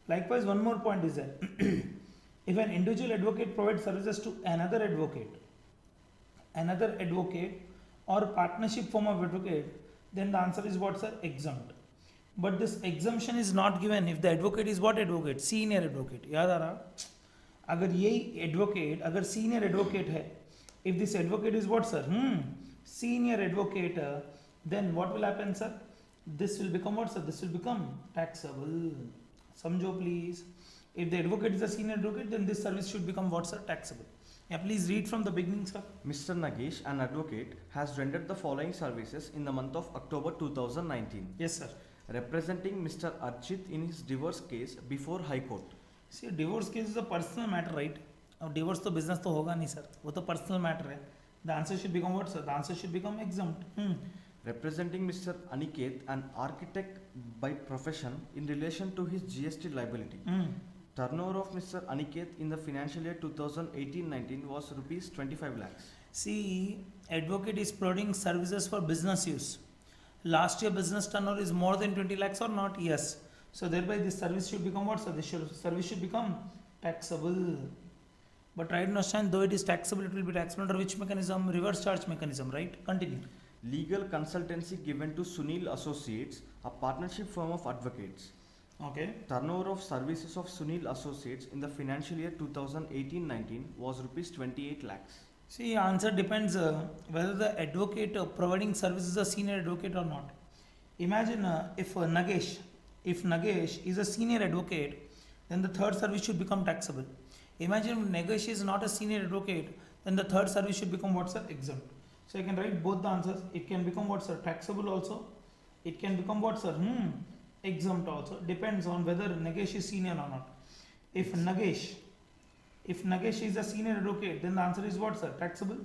[SPEAKER 1] Likewise, one more point is there. If an individual advocate provides services to another advocate or partnership form of advocate, then the answer is what, sir? Exempt. But this exemption is not given if the advocate is what advocate? Senior advocate. याद आ रहा? अगर यही advocate अगर senior advocate है, if this advocate is what, sir? Senior advocate, then what will happen, sir? This will become what, sir? This will become taxable. समझो please. If the advocate is a senior advocate, then this service should become what, sir? Taxable. Yeah, please read from the beginning, sir.
[SPEAKER 2] Mr. Nagesh, an advocate, has rendered the following services in the month of October 2019.
[SPEAKER 1] Yes, sir.
[SPEAKER 2] Representing Mr. Archit in his divorce case before High Court.
[SPEAKER 1] See, divorce case is a personal matter, right? अब divorce तो business तो होगा नहीं, sir. वो तो personal matter है. The answer should become what, sir? The answer should become exempt.
[SPEAKER 2] Representing Mr. Aniket, an architect by profession, in relation to his GST liability. Turnover of Mr. Aniket in the financial year 2018-19 was rupees 25 lakhs.
[SPEAKER 1] See, advocate is providing services for business use. Last year business turnover is more than 20 lakhs or not? Yes. So thereby this service should become what? So this service should become taxable. But right now, though it is taxable, it will be taxable under which mechanism? Reverse charge mechanism, right? Continue.
[SPEAKER 2] Legal consultancy given to Sunil Associates, a partnership firm of advocates.
[SPEAKER 1] Okay.
[SPEAKER 2] Turnover of services of Sunil Associates in the financial year 2018-19 was rupees 28 lakhs.
[SPEAKER 1] See, answer depends whether the advocate providing service is a senior advocate or not. Imagine if Nagesh is a senior advocate, then the third service should become taxable. Imagine if Nagesh is not a senior advocate, then the third service should become what, sir? Exempt. So you can write both the answers. It can become what, sir? Taxable also. It can become what, sir? Exempt also. Depends on whether Nagesh is senior or not. If Nagesh is a senior advocate, then the answer is what, sir? Taxable.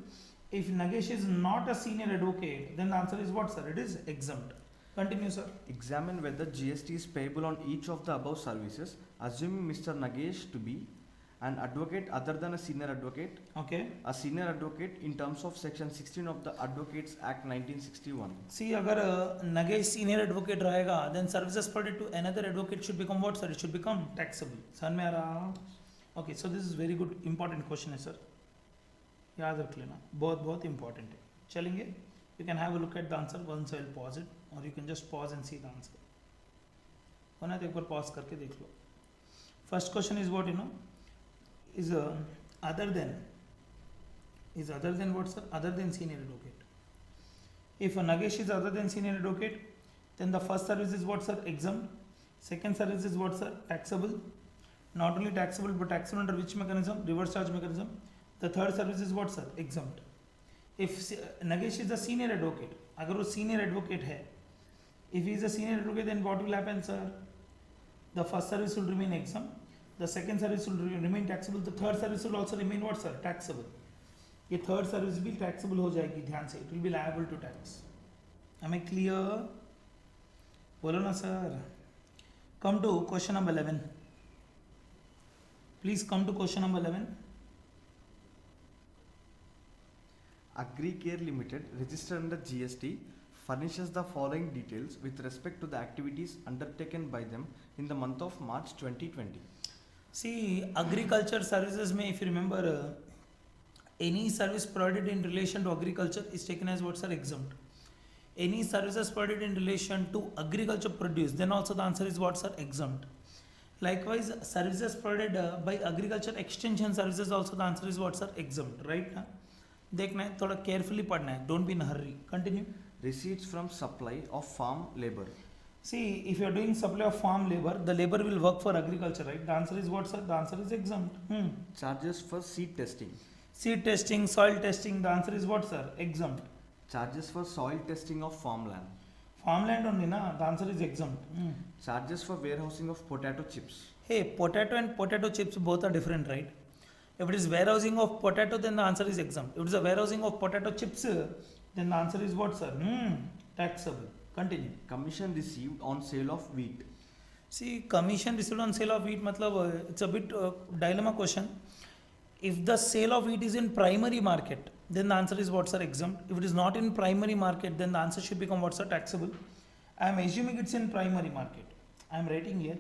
[SPEAKER 1] If Nagesh is not a senior advocate, then the answer is what, sir? It is exempt. Continue, sir.
[SPEAKER 2] Examine whether GST is payable on each of the above services, assuming Mr. Nagesh to be an advocate other than a senior advocate,
[SPEAKER 1] Okay.
[SPEAKER 2] a senior advocate in terms of section 16 of the Advocates Act 1961.
[SPEAKER 1] See, अगर Nagesh senior advocate रहेगा, then services provided to another advocate should become what, sir? It should become taxable. समझ में आ रहा? Okay, so this is very good, important question है, sir. याद रख लेना, बहुत important है. चलेंगे? You can have a look at the answer once I will pause it, or you can just pause and see the answer. होना तो एक बार pause करके देख लो. First question is what, is other than what, sir? Other than senior advocate. If Nagesh is other than senior advocate, then the first service is what, sir? Exempt. Second service is what, sir? Taxable. Not only taxable, but taxable under which mechanism? Reverse charge mechanism. The third service is what, sir? Exempt. If Nagesh is a senior advocate, अगर वो senior advocate है, if he is a senior advocate, then what will happen, sir? The first service will remain exempt. The second service will remain taxable. The third service will also remain what, sir? Taxable. ये third service भी taxable हो जाएगी, ध्यान से. It will be liable to tax. Am I clear? बोलो ना, sir. Come to question number 11. Please come to question number 11.
[SPEAKER 2] AgriCare Limited, registered under GST, furnishes the following details with respect to the activities undertaken by them in the month of March 2020.
[SPEAKER 1] See, agriculture services may, if you remember, any service provided in relation to agriculture is taken as what, sir? Exempt. Any services provided in relation to agriculture produce, then also the answer is what, sir? Exempt. Likewise, services provided by agriculture extension services, also the answer is what, sir? Exempt. Right? देखना है, थोड़ा carefully पढ़ना है. Don't be in a hurry. Continue.
[SPEAKER 2] Receipts from supply of farm labor.
[SPEAKER 1] See, if you are doing supply of farm labor, the labor will work for agriculture, right? The answer is what, sir? The answer is exempt.
[SPEAKER 2] Charges for seed testing.
[SPEAKER 1] Seed testing, soil testing, the answer is what, sir? Exempt.
[SPEAKER 2] Charges for soil testing of farmland.
[SPEAKER 1] Farmland only, na? The answer is exempt.
[SPEAKER 2] Charges for warehousing of potato chips.
[SPEAKER 1] Hey, potato and potato chips both are different, right? If it is warehousing of potato, then the answer is exempt. If it is a warehousing of potato chips, then the answer is what, sir? Taxable. Continue.
[SPEAKER 2] Commission received on sale of wheat.
[SPEAKER 1] See, commission received on sale of wheat, matlab, it's a bit dilemma question. If the sale of wheat is in primary market, then the answer is what, sir? Exempt. If it is not in primary market, then the answer should become what, sir? Taxable. I am assuming it's in primary market. I am writing here,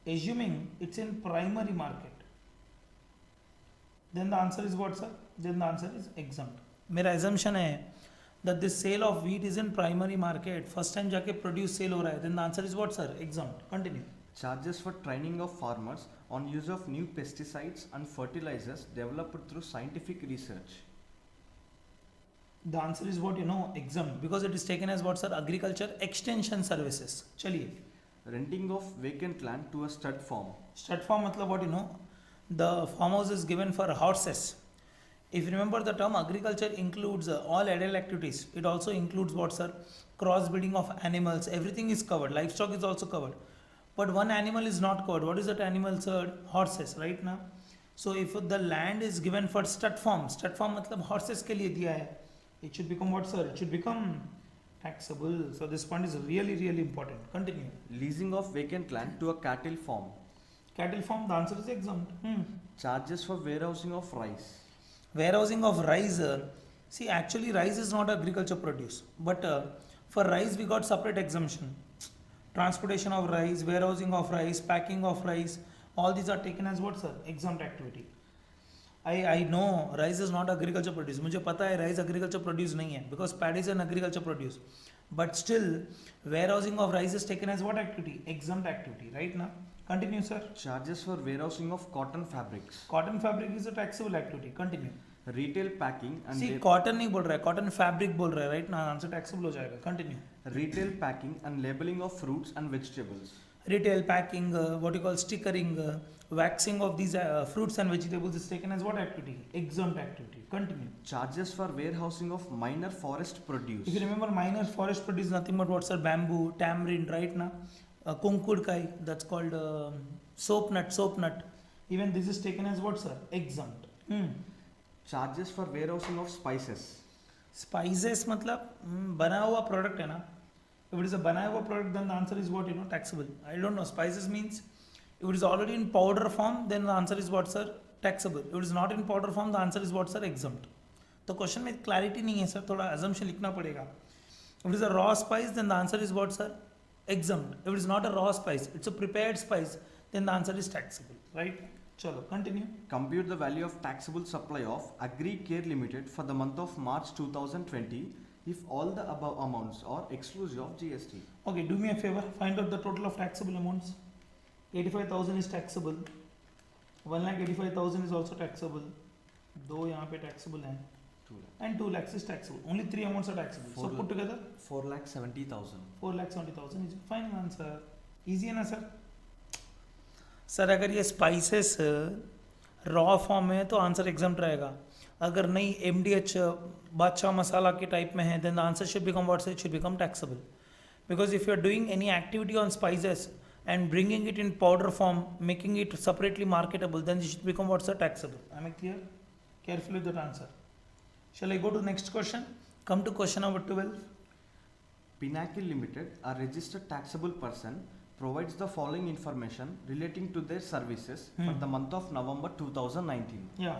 [SPEAKER 1] assuming it's in primary market. Then the answer is what, sir? Then the answer is exempt. मेरा assumption है that this sale of wheat is in primary market. First time जाके produce sale हो रहा है. Then the answer is what, sir? Exempt. Continue.
[SPEAKER 2] Charges for training of farmers on use of new pesticides and fertilizers developed through scientific research.
[SPEAKER 1] The answer is what, you know, exempt, because it is taken as what, sir? Agriculture extension services. चलिए.
[SPEAKER 2] Renting of vacant land to a stud farm.
[SPEAKER 1] Stud farm मतलब what, you know? The farmhouse is given for horses. If you remember, the term agriculture includes all adult activities. It also includes what, sir? Crossbreeding of animals. Everything is covered. Livestock is also covered. But one animal is not covered. What is that animal, sir? Horses, right now. So if the land is given for stud farm मतलब horses के लिए दिया है. It should become what, sir? It should become taxable. So this point is really, really important. Continue.
[SPEAKER 2] Leasing of vacant land to a cattle farm.
[SPEAKER 1] Cattle farm, the answer is exempt.
[SPEAKER 2] Charges for warehousing of rice.
[SPEAKER 1] Warehousing of rice. See, actually rice is not agriculture produce. But for rice we got separate exemption. Transportation of rice, warehousing of rice, packing of rice. All these are taken as what, sir? Exempt activity. I know rice is not agriculture produce. मुझे पता है rice agriculture produce नहीं है, because paddy is an agriculture produce. But still, warehousing of rice is taken as what activity? Exempt activity, right now. Continue, sir.
[SPEAKER 2] Charges for warehousing of cotton fabrics.
[SPEAKER 1] Cotton fabric is a taxable activity. Continue.
[SPEAKER 2] Retail packing and
[SPEAKER 1] See, cotton नहीं बोल रहा है, cotton fabric बोल रहा है, right now answer taxable हो जाएगा. Continue.
[SPEAKER 2] retail packing and labeling of fruits and vegetables.
[SPEAKER 1] Retail packing, what you call stickering, waxing of these fruits and vegetables is taken as what activity? Exempt activity. Continue.
[SPEAKER 2] Charges for warehousing of minor forest produce.
[SPEAKER 1] If you remember, minor forest produce nothing but what, sir? Bamboo, tamarind, right now. Kunkud kai, that's called soap nut. Even this is taken as what, sir? Exempt.
[SPEAKER 2] Charges for warehousing of spices.
[SPEAKER 1] Spices मतलब बना हुआ product है ना. If it is a बनाया हुआ product, then the answer is what, you know, taxable. I don't know. Spices means if it is already in powder form, then the answer is what, sir? Taxable. If it is not in powder form, the answer is what, sir? Exempt. तो question में clarity नहीं है sir, थोड़ा assumption लिखना पड़ेगा. If it is a raw spice, then the answer is what, sir? Exempt. If it is not a raw spice, it's a prepared spice, then the answer is taxable, right? Chalo, continue.
[SPEAKER 2] Compute the value of taxable supply of Agri Care Limited for the month of March 2020 if all the above amounts are exclusive of GST.
[SPEAKER 1] Okay, do me a favor, find out the total of taxable amounts. 85,000 is taxable. 1,85,000 is also taxable. दो यहाँ पे taxable हैं.
[SPEAKER 2] 2 lakh.
[SPEAKER 1] And 2 lakhs is taxable. Only 3 amounts are taxable. So put together
[SPEAKER 2] 4,70,000.
[SPEAKER 1] 4,70,000 is final answer. Easy है ना sir? Sir अगर ये spices raw form है तो आंसर एग्जाम्प्ट रहेगा. अगर नहीं MDH बादशाह मसाला के टाइप में है, then the answer should become what? It should become taxable. Because if you are doing any activity on spices and bringing it in powder form, making it separately marketable, then it should become what, sir? Taxable. Am I clear? Careful with that answer. Shall I go to next question? Come to question number 12.
[SPEAKER 2] Pinnacle Limited, a registered taxable person, provides the following information relating to their services for the month of November 2019.
[SPEAKER 1] Yeah.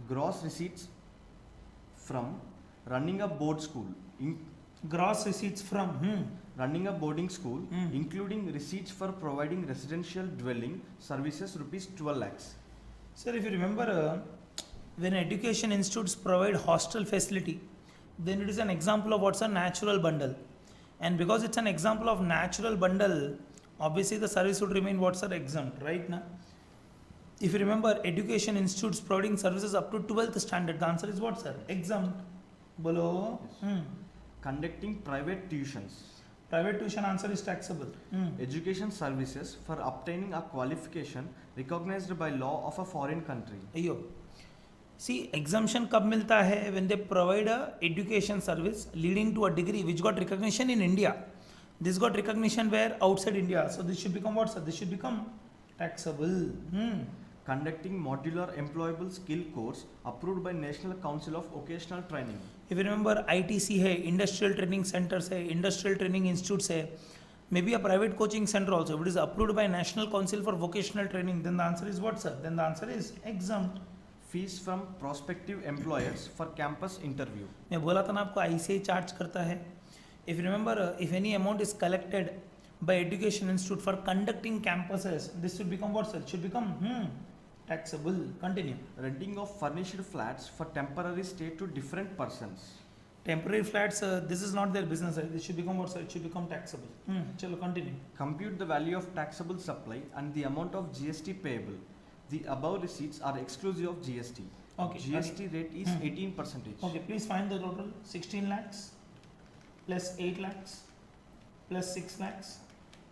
[SPEAKER 2] Gross receipts from running a board school,
[SPEAKER 1] Gross receipts from
[SPEAKER 2] running a boarding school, including receipts for providing residential dwelling services, rupees 12 lakhs.
[SPEAKER 1] Sir, if you remember, when education institutes provide hostel facility, then it is an example of what's a natural bundle. And because it's an example of natural bundle, obviously the service would remain what's a exempt, right now. If you remember, education institutes providing services up to 12th standard, the answer is what, sir? Exempt. Bolo.
[SPEAKER 2] Conducting private tuitions.
[SPEAKER 1] Private tuition answer is taxable.
[SPEAKER 2] Education services for obtaining a qualification recognized by law of a foreign country.
[SPEAKER 1] Ayo. See, exemption कब मिलता है? When they provide a education service leading to a degree which got recognition in India. This got recognition where? Outside India. So this should become what, sir? This should become taxable.
[SPEAKER 2] Conducting modular employable skill course approved by National Council of Vocational Training.
[SPEAKER 1] If you remember, ITC है, Industrial Training Centers है, Industrial Training Institutes है, maybe a private coaching center also. If it is approved by National Council for Vocational Training, then the answer is what, sir? Then the answer is exempt.
[SPEAKER 2] fees from prospective employers for campus interview.
[SPEAKER 1] मैं बोला था ना आपको ICAI charge करता है. If you remember, if any amount is collected by education institute for conducting campuses, this should become what, sir? It should become taxable. Continue.
[SPEAKER 2] Renting of furnished flats for temporary stay to different persons.
[SPEAKER 1] Temporary flats, this is not their business. This should become what, sir? It should become taxable. Chalo, continue.
[SPEAKER 2] Compute the value of taxable supply and the amount of GST payable. The above receipts are exclusive of GST.
[SPEAKER 1] Okay.
[SPEAKER 2] GST rate is 18%.
[SPEAKER 1] Okay, please find the total. 16 lakhs plus 8 lakhs plus 6 lakhs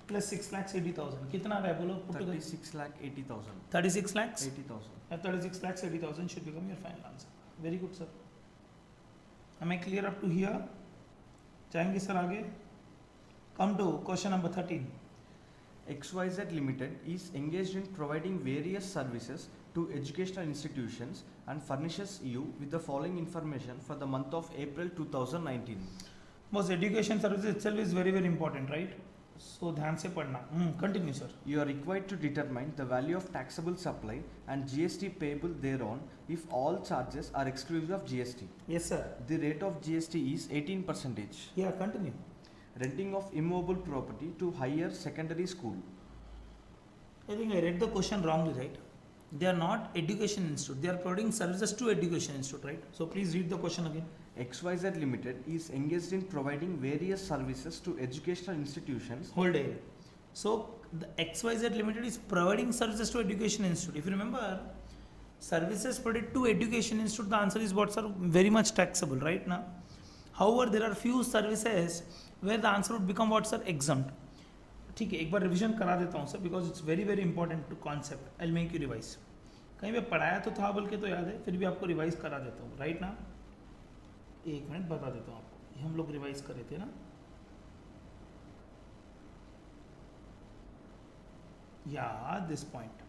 [SPEAKER 1] plus 6 lakhs 80,000. कितना है बोलो? Put together.
[SPEAKER 2] 36 lakh 80,000.
[SPEAKER 1] 36 lakhs?
[SPEAKER 2] 80,000.
[SPEAKER 1] 36 lakhs 80,000 should become your final answer. Very good, sir. Am I clear up to here? जाएंगे sir आगे. Come to question number 13.
[SPEAKER 2] XYZ Limited is engaged in providing various services to educational institutions and furnishes you with the following information for the month of April 2019.
[SPEAKER 1] Boss, education services itself is very very important, right? So ध्यान से पढ़ना. Continue, sir.
[SPEAKER 2] You are required to determine the value of taxable supply and GST payable thereon if all charges are exclusive of GST.
[SPEAKER 1] Yes, sir.
[SPEAKER 2] The rate of GST is 18%.
[SPEAKER 1] Yeah, continue.
[SPEAKER 2] Renting of immobile property to higher secondary school.
[SPEAKER 1] I think I read the question wrongly, right? They are not education institute. They are providing services to education institute, right? So please read the question again.
[SPEAKER 2] XYZ Limited is engaged in providing various services to educational institutions.
[SPEAKER 1] Hold it. So the XYZ Limited is providing services to education institute. If you remember, services provided to education institute, the answer is what, sir? Very much taxable, right? Now, however, there are few services where the answer would become what, sir? Exempt. ठीक है, एक बार revision करा देता हूँ sir, because it's very very important to concept. I will make you revise. कहीं पे पढ़ाया तो था बोल के तो याद है, फिर भी आपको रिवाइज करा देता हूँ, राइट ना. एक मिनट बता देता हूँ आपको, ये हम लोग रिवाइज करे थे ना. या this point,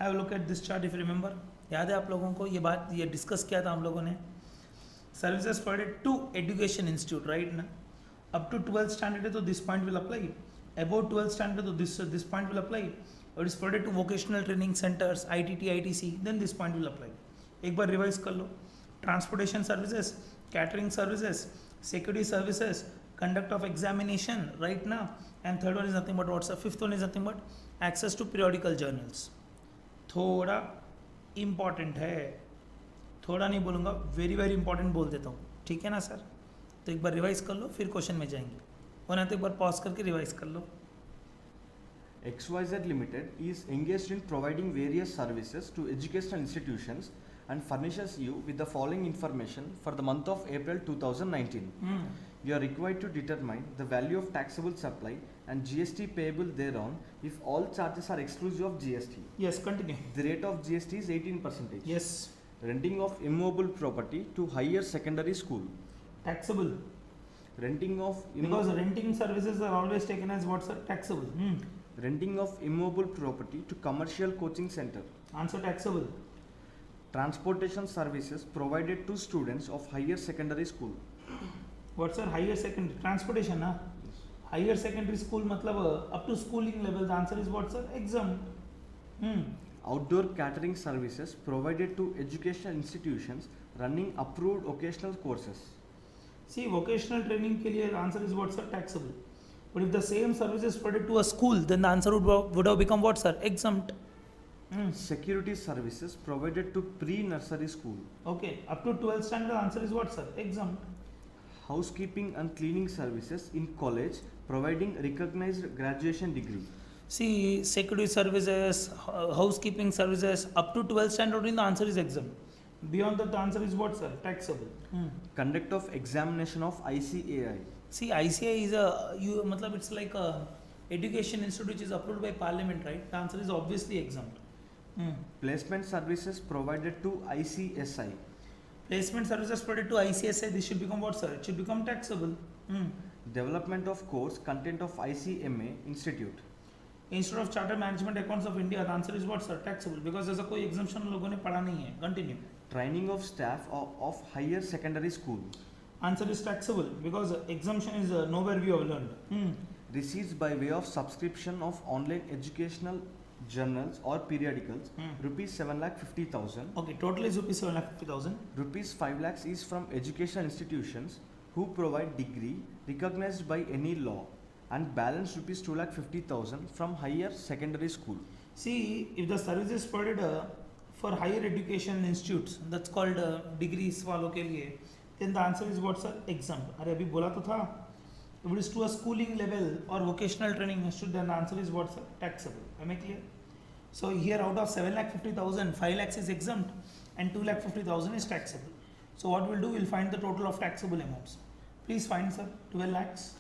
[SPEAKER 1] have look at this chart if remember. याद है आप लोगों को ये बात, ये डिस्कस किया था हम लोगों ने. Services provided to education institute, right ना. अप टू 12th स्टैंडर्ड है तो this point will apply. About 12th standard है तो दिस पॉइंट विल अप्लाई. और is provided to vocational training centres, ITT, ITC, then this point will apply. एक बार revise कर लो. Transportation services, catering services, security services, conduct of examination, right now, and third one is nothing but what's the fifth one is nothing but access to periodical journals. थोड़ा important है, थोड़ा नहीं बोलूँगा, very very important बोल देता हूँ, ठीक है ना सर. तो एक बार रिवाइज कर लो, फिर क्वेश्चन में जाएंगे, वरना तो एक बार पॉज करके रिवाइज कर लो.
[SPEAKER 2] XYZ Limited is engaged in providing various services to educational institutions and furnishes you with the following information for the month of April 2019. You are required to determine the value of taxable supply and GST payable thereon if all charges are exclusive of GST.
[SPEAKER 1] Yes, continue.
[SPEAKER 2] The rate of GST is 18%.
[SPEAKER 1] Yes.
[SPEAKER 2] Renting of immobile property to higher secondary school.
[SPEAKER 1] Taxable.
[SPEAKER 2] Renting of
[SPEAKER 1] Because renting services are always taken as what's taxable.
[SPEAKER 2] renting of immobile property to commercial coaching center.
[SPEAKER 1] Answer taxable.
[SPEAKER 2] Transportation services provided to students of higher secondary school.
[SPEAKER 1] What's our higher secondary transportation? Na? Higher secondary school मतलब up to schooling level. The answer is what's sir? Exempt.
[SPEAKER 2] Outdoor catering services provided to educational institutions running approved occasional courses.
[SPEAKER 1] See, vocational training के लिए the answer is what sir? Taxable. But if the same service is provided to a school, then the answer would have become what sir? Exempt.
[SPEAKER 2] Security services provided to pre-nursery school.
[SPEAKER 1] Okay, up to 12th standard, the answer is what sir? Exempt.
[SPEAKER 2] Housekeeping and cleaning services in college providing recognized graduation degree.
[SPEAKER 1] See, security services, housekeeping services, up to 12th standard, the answer is exempt. Beyond that, the answer is what sir? Taxable.
[SPEAKER 2] Conduct of examination of ICAI.
[SPEAKER 1] See, ICAI is matlab it's like a education institute which is approved by parliament, right? The answer is obviously exempt.
[SPEAKER 2] Placement services provided to ICSI.
[SPEAKER 1] Placement services provided to ICSI, this should become what sir? It should become taxable.
[SPEAKER 2] Development of course content of ICMA Institute.
[SPEAKER 1] Institute of Chartered Management Accounts of India, the answer is what sir? Taxable, because ऐसा कोई exemption लोगों ने पढ़ा नहीं है. Continue.
[SPEAKER 2] Training of staff of higher secondary school.
[SPEAKER 1] Answer is taxable, because exemption is nowhere we have learned.
[SPEAKER 2] Receipts by way of subscription of online educational journals or periodicals,
[SPEAKER 1] Hmm.
[SPEAKER 2] rupees 7,50,000.
[SPEAKER 1] Okay, total is rupees 7,50,000.
[SPEAKER 2] Rupees 5 lakhs is from educational institutions who provide degree recognized by any law, and balance rupees 2,50,000 from higher secondary school.
[SPEAKER 1] See, if the service is provided for higher education institutes, that's called degrees वालों के लिए, then the answer is what, sir? Exempt. अरे अभी बोला तो था. If it is to a schooling level or vocational training institute, then the answer is what, sir? Taxable. Am I clear? So here out of 7,50,000, 5 lakhs is exempt and 2,50,000 is taxable. So what we'll do, we'll find the total of taxable amounts. Please find, sir. 12 lakhs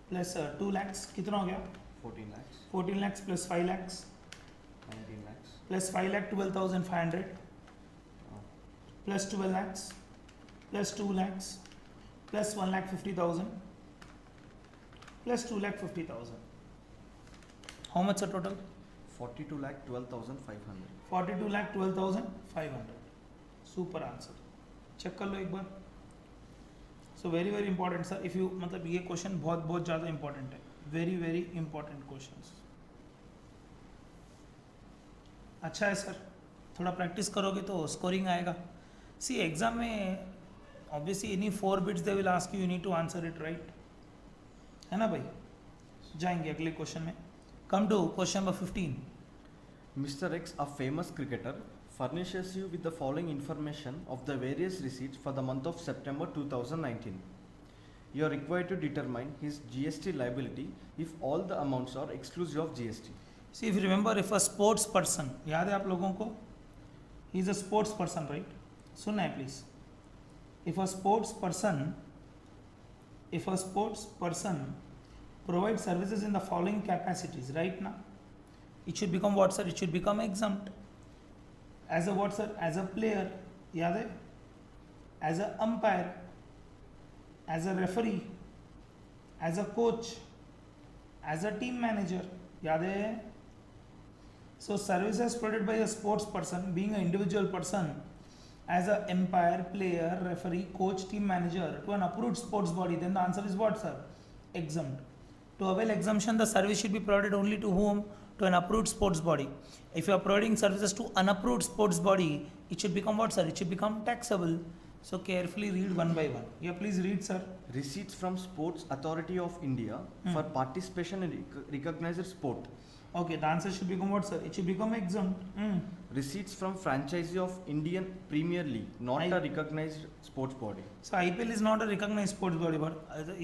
[SPEAKER 1] plus 2 lakhs. कितना हो गया?
[SPEAKER 2] 14 lakhs,
[SPEAKER 1] 14 lakhs plus 5 lakhs
[SPEAKER 2] 19 lakhs,
[SPEAKER 1] plus 5 lakh 12,500
[SPEAKER 2] uh,
[SPEAKER 1] plus 12 lakhs plus 2 lakhs plus 1 lakh 50,000 plus 2 lakh 50,000. How much a total?
[SPEAKER 2] 42 lakh 12,500.
[SPEAKER 1] 42 lakh 12,500. Super answer. Check कर लो एक बार. So very very important sir. If you मतलब ये question बहुत बहुत ज़्यादा important है. Very very important questions. अच्छा है सर. थोड़ा प्रैक्टिस करोगे तो स्कोरिंग आएगा. सी एग्जाम में obviously any 4 bits they will ask you need to answer it right. है ना भाई? जाएंगे अगले क्वेश्चन में. Come to question number 15.
[SPEAKER 2] Mr. X, a famous cricketer, furnishes you with the following information of the various receipts for the month of September 2019. You are required to determine his GST liability if all the amounts are exclusive of GST.
[SPEAKER 1] See, if you remember, if a sports person, याद है आप लोगों को? He is a sports person, right? सुनना है please. If a sports person provides services in the following capacities, right now, it should become what, sir? It should become exempt. As a what, sir? As a player, याद है? As a umpire, as a referee, as a coach, as a team manager, याद है? So services provided by a sports person, being an individual person, as a umpire, player, referee, coach, team manager to an approved sports body, then the answer is what, sir? Exempt. To avail exemption, the service should be provided only to whom? To an approved sports body. If you are providing services to unapproved sports body, it should become what, sir? It should become taxable. So carefully read one by one. Yeah, please read, sir.
[SPEAKER 2] Receipts from Sports Authority of India for participation in recognized sport.
[SPEAKER 1] Okay, the answer should become what, sir? It should become exempt.
[SPEAKER 2] Receipts from franchisee of Indian Premier League, not
[SPEAKER 1] I-
[SPEAKER 2] a recognized sports body.
[SPEAKER 1] So IPL is not a recognized sports body, but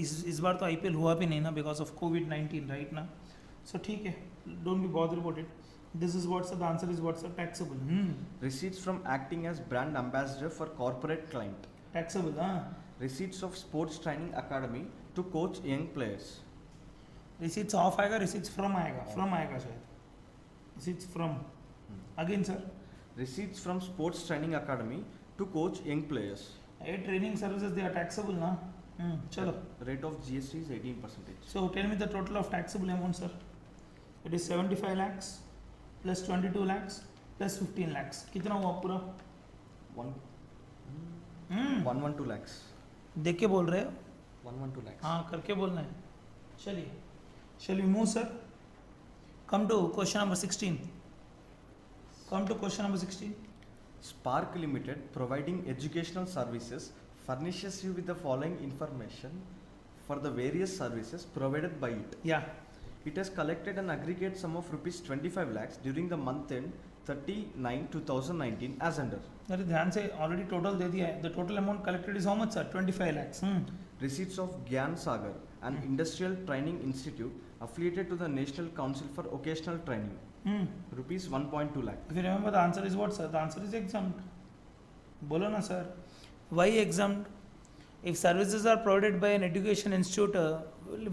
[SPEAKER 1] इस बार तो IPL हुआ भी नहीं ना because of COVID-19, right ना. So ठीक है, don't be bothered about it. This is what, sir? The answer is what, sir? Taxable.
[SPEAKER 2] Receipts from acting as brand ambassador for corporate client.
[SPEAKER 1] Taxable, हाँ.
[SPEAKER 2] Receipts of sports training academy to coach young players.
[SPEAKER 1] Receipts off आएगा, receipts from आएगा, from आएगा शायद. Receipts from. Again, sir.
[SPEAKER 2] Receipts from sports training academy to coach young players.
[SPEAKER 1] Training services, they are taxable ना. चलो.
[SPEAKER 2] Rate of GST is 18%.
[SPEAKER 1] So tell me the total of taxable amount, sir. It is 75 lakhs plus 22 lakhs plus 15 lakhs. कितना हुआ पूरा?
[SPEAKER 2] 112 lakhs.
[SPEAKER 1] देख के बोल रहे हो?
[SPEAKER 2] 112 lakhs.
[SPEAKER 1] हाँ, करके बोलना है. चलिए. Shall we move, sir? Come to question number 16. Come to question number 16.
[SPEAKER 2] Spark Limited, providing educational services, furnishes you with the following information for the various services provided by it.
[SPEAKER 1] Yeah.
[SPEAKER 2] It has collected an aggregate sum of rupees 25 lakhs during the month end 30/9/2019 as under
[SPEAKER 1] अरे ध्यान से already total दे दिया है. The total amount collected is how much, sir? 25 lakhs.
[SPEAKER 2] receipts of Gyan Sagar, an industrial training institute affiliated to the National Council for Vocational Training, rupees 1.2 lakh.
[SPEAKER 1] If you remember, the answer is what, sir? The answer is exempt. बोलो ना, sir. Why exempt? If services are provided by an education institute,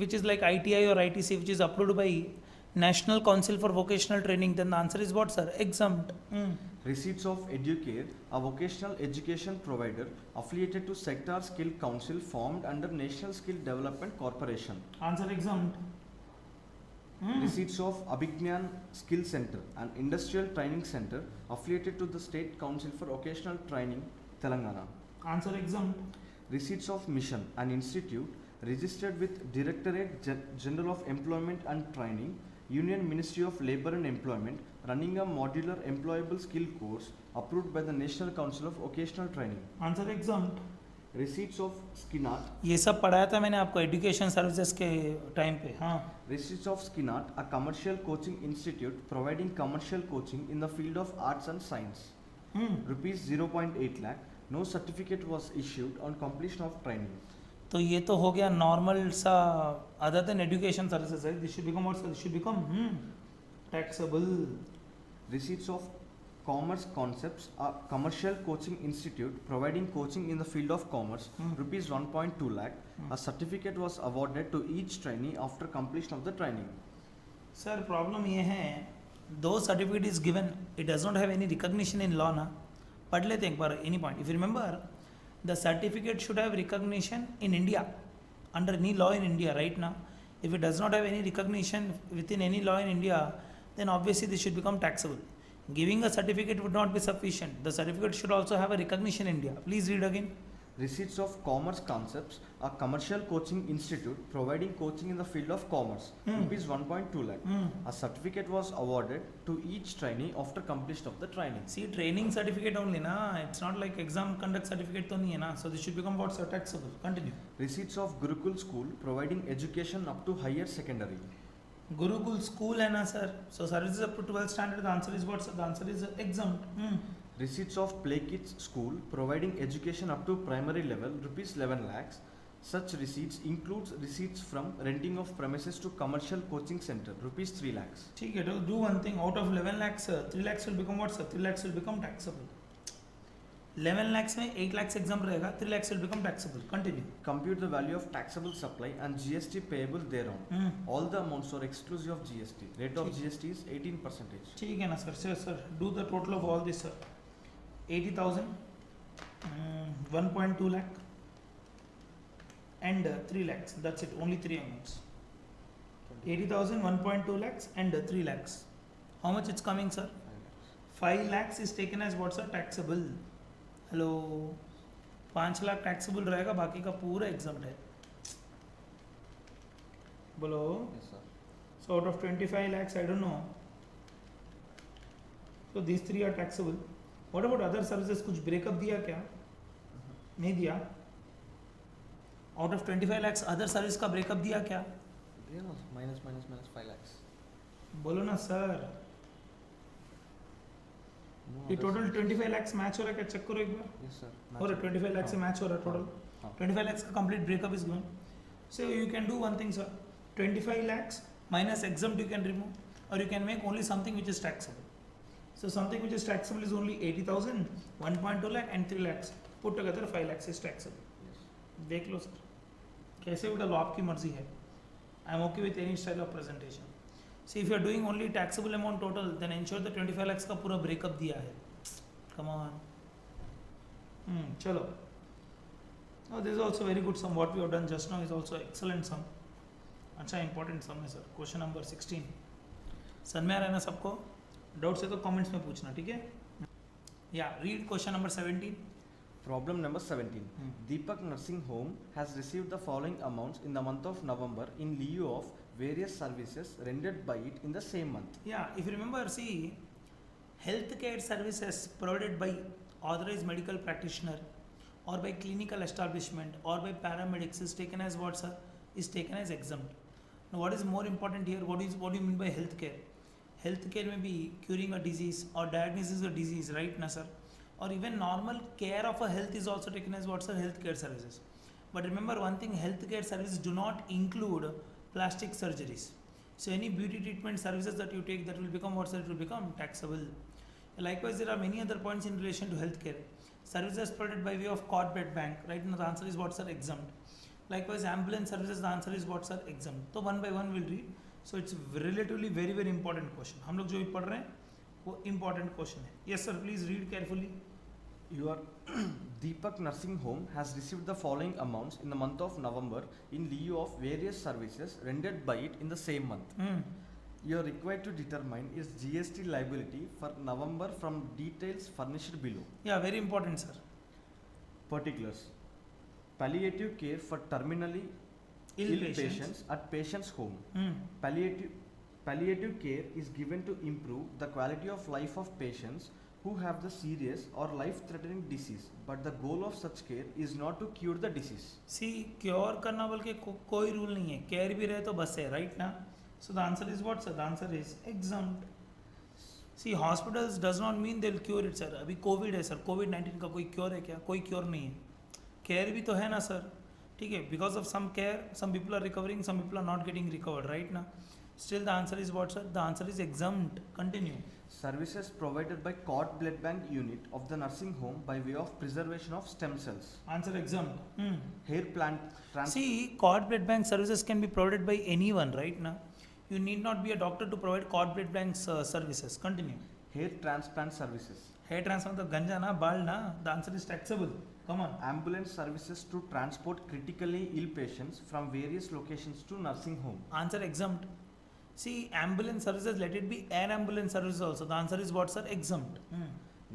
[SPEAKER 1] which is like ITI or ITC, which is approved by National Council for Vocational Training, then the answer is what, sir? Exempt.
[SPEAKER 2] Receipts of Educare, a vocational education provider affiliated to Sector Skill Council formed under National Skill Development Corporation.
[SPEAKER 1] Answer exempt.
[SPEAKER 2] Receipts of Abhignan Skill Center, an industrial training center affiliated to the State Council for Vocational Training, Telangana.
[SPEAKER 1] Answer exempt.
[SPEAKER 2] Receipts of Mission, an institute registered with Directorate General of Employment and Training, Union Ministry of Labour and Employment running a modular employable skill course approved by the National Council of Vocational Training.
[SPEAKER 1] Answer exam
[SPEAKER 2] Receipts of Skinat.
[SPEAKER 1] ये सब पढ़ाया था मैंने आपको education services के time पे. हाँ,
[SPEAKER 2] Receipts of Skinat, a commercial coaching institute providing commercial coaching in the field of arts and science. Rupees 0.8 lakh. No certificate was issued on completion of training.
[SPEAKER 1] तो ये तो हो गया नॉर्मल सा other than education services है. This should become what? This should become taxable.
[SPEAKER 2] Receipts of Commerce Concepts, a commercial coaching institute providing coaching in the field of commerce, rupees 1.2 lakh. A certificate was awarded to each trainee after completion of the training.
[SPEAKER 1] Sir problem ये है, दो certificate is given, it does not have any recognition in law ना. पढ़ लेते हैं एक बार any point. If you remember the certificate should have recognition in India under any law in India right ना. If it does not have any recognition within any law in India then obviously this should become taxable. Giving a certificate would not be sufficient. The certificate should also have a recognition in India. Please read again.
[SPEAKER 2] Receipts of Commerce Concepts, a commercial coaching institute providing coaching in the field of commerce, rupees 1.2 lakh. A certificate was awarded to each trainee after completion of the training.
[SPEAKER 1] See, training certificate only na. It's not like exam conduct certificate to nahi hai na. So this should become what, sir? Taxable. Continue.
[SPEAKER 2] Receipts of Gurukul School providing education up to higher secondary.
[SPEAKER 1] Gurukul school है ना sir. So services up to 12th standard. The answer is what, sir? The answer is exempt.
[SPEAKER 2] Receipts of Play Kids School providing education up to primary level, rupees 11 lakhs. Such receipts includes receipts from renting of premises to commercial coaching center, rupees 3 lakhs.
[SPEAKER 1] ठीक है. Do one thing. Out of 11 lakhs, 3 lakhs will become what, sir? 3 lakhs will become taxable. 11 lakhs में 8 lakhs exam रहेगा. 3 lakhs will become taxable. Continue.
[SPEAKER 2] Compute the value of taxable supply and GST payable thereon. All the amounts are exclusive of GST. Rate of GST is 18%.
[SPEAKER 1] ठीक है ना sir. Sir do the total of all this, sir. 80,000, 1.2 lakh and 3 lakhs. That's it. Only three amounts. 80,000, 1.2 lakhs and 3 lakhs. How much it's coming, sir? 5 lakhs is taken as what's a taxable. Hello, 5 lakh taxable रहेगा, बाकी का पूरा exempt है. बोलो.
[SPEAKER 2] Yes, sir.
[SPEAKER 1] So out of 25 lakhs, I don't know. So these three are taxable. What about other services? कुछ breakup दिया क्या? नहीं दिया. Out of 25 lakhs, other service का ब्रेकअप दिया क्या?
[SPEAKER 2] Minus 5 lakhs.
[SPEAKER 1] बोलो ना सर. ये टोटल 25 lakhs मैच हो रहा है क्या? चेक करो एक बार.
[SPEAKER 2] Yes, sir.
[SPEAKER 1] और 25 lakhs से मैच हो रहा है टोटल. 25 lakhs का complete breakup is given. So you can do one thing, sir. 25 lakhs minus exempt you can remove, or you can make only something which is taxable. So something which is taxable is only 80,000, 1.2 lakh and 3 lakhs. Put together 5 lakhs is taxable.
[SPEAKER 2] Yes.
[SPEAKER 1] देख लो sir, कैसे भी डालो, आपकी मर्जी है. I am okay with any style of presentation. See, if you are doing only taxable amount total, then ensure the 25 lakhs का पूरा breakup दिया है. Come on. चलो. Oh, this is also very good sum. What we have done just now is also excellent sum. अच्छा important sum है sir. Question number 16. समझ में आ रहा है ना सबको? डाउट से तो कमेंट्स में पूछना, ठीक है? Yeah, read question number 17.
[SPEAKER 2] Problem number 17. Deepak Nursing Home has received the following amounts in the month of November in lieu of various services rendered by it in the same month.
[SPEAKER 1] Yeah, if you remember, see, healthcare services provided by authorized medical practitioner or by clinical establishment or by paramedics is taken as what, sir? Is taken as exempt. Now, what is more important here? What do you mean by healthcare? Healthcare may be curing a disease or diagnosis of disease, right, na sir? Or even normal care of a health is also taken as what, sir? Healthcare services. But remember one thing, healthcare services do not include plastic surgeries. So any beauty treatment services that you take, that will become what, sir? It will become taxable. Likewise, there are many other points in relation to healthcare. Services provided by way of corporate bank, right? Now the answer is what, sir? Exempt. Likewise, ambulance services, the answer is what, sir? Exempt. So one by one we'll read. So it's relatively very very important question. हम लोग जो भी पढ़ रहे हैं वो important question है. Yes sir, please read carefully.
[SPEAKER 2] Your Deepak Nursing Home has received the following amounts in the month of November in lieu of various services rendered by it in the same month. You are required to determine its GST liability for November from details furnished below.
[SPEAKER 1] Yeah, very important, sir.
[SPEAKER 2] Particulars: palliative care for terminally ill patients at patient's home. Palliative care is given to improve the quality of life of patients who have the serious or life-threatening disease, but the goal of such care is not to cure the disease.
[SPEAKER 1] See cure करना बोल के कोई rule नहीं है, care भी रहे तो बस है, राइट ना. So the answer is what sir? The answer is exempt. See hospitals does not mean they will cure it sir. अभी कोविड है सर, कोविड-19 का कोई क्योर है क्या? कोई क्योर नहीं है. केयर भी तो है ना सर, ठीक है. Because of some care some people are recovering, some people are not getting recovered, right ना. Still the answer is what sir? The answer is exempt. Continue.
[SPEAKER 2] Services provided by cord blood bank unit of the nursing home by way of preservation of stem cells.
[SPEAKER 1] Answer exempt.
[SPEAKER 2] Hair plant trans-
[SPEAKER 1] See, cord blood bank services can be provided by anyone, right now. You need not be a doctor to provide cord blood bank services. Continue.
[SPEAKER 2] hair transplant services.
[SPEAKER 1] Hair transplant तो गंजा ना, बाल ना. The answer is taxable. Come on.
[SPEAKER 2] Ambulance services to transport critically ill patients from various locations to nursing home.
[SPEAKER 1] Answer exempt. See, ambulance services, let it be an ambulance service also. The answer is what, sir? Exempt.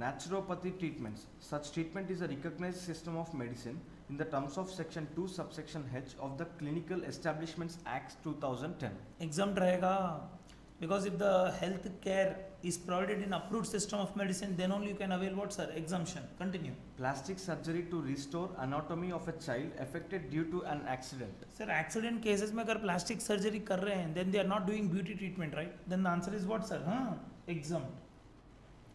[SPEAKER 2] Naturopathy treatments. Such treatment is a recognized system of medicine in the terms of Section 2 subsection H of the Clinical Establishments Act 2010.
[SPEAKER 1] Exempt रहेगा. Because if the health care is provided in approved system of medicine, then only you can avail what, sir? Exemption. Continue.
[SPEAKER 2] Plastic surgery to restore anatomy of a child affected due to an accident.
[SPEAKER 1] Sir, accident cases में अगर plastic surgery कर रहे हैं, then they are not doing beauty treatment, right? Then the answer is what, sir? Exempt.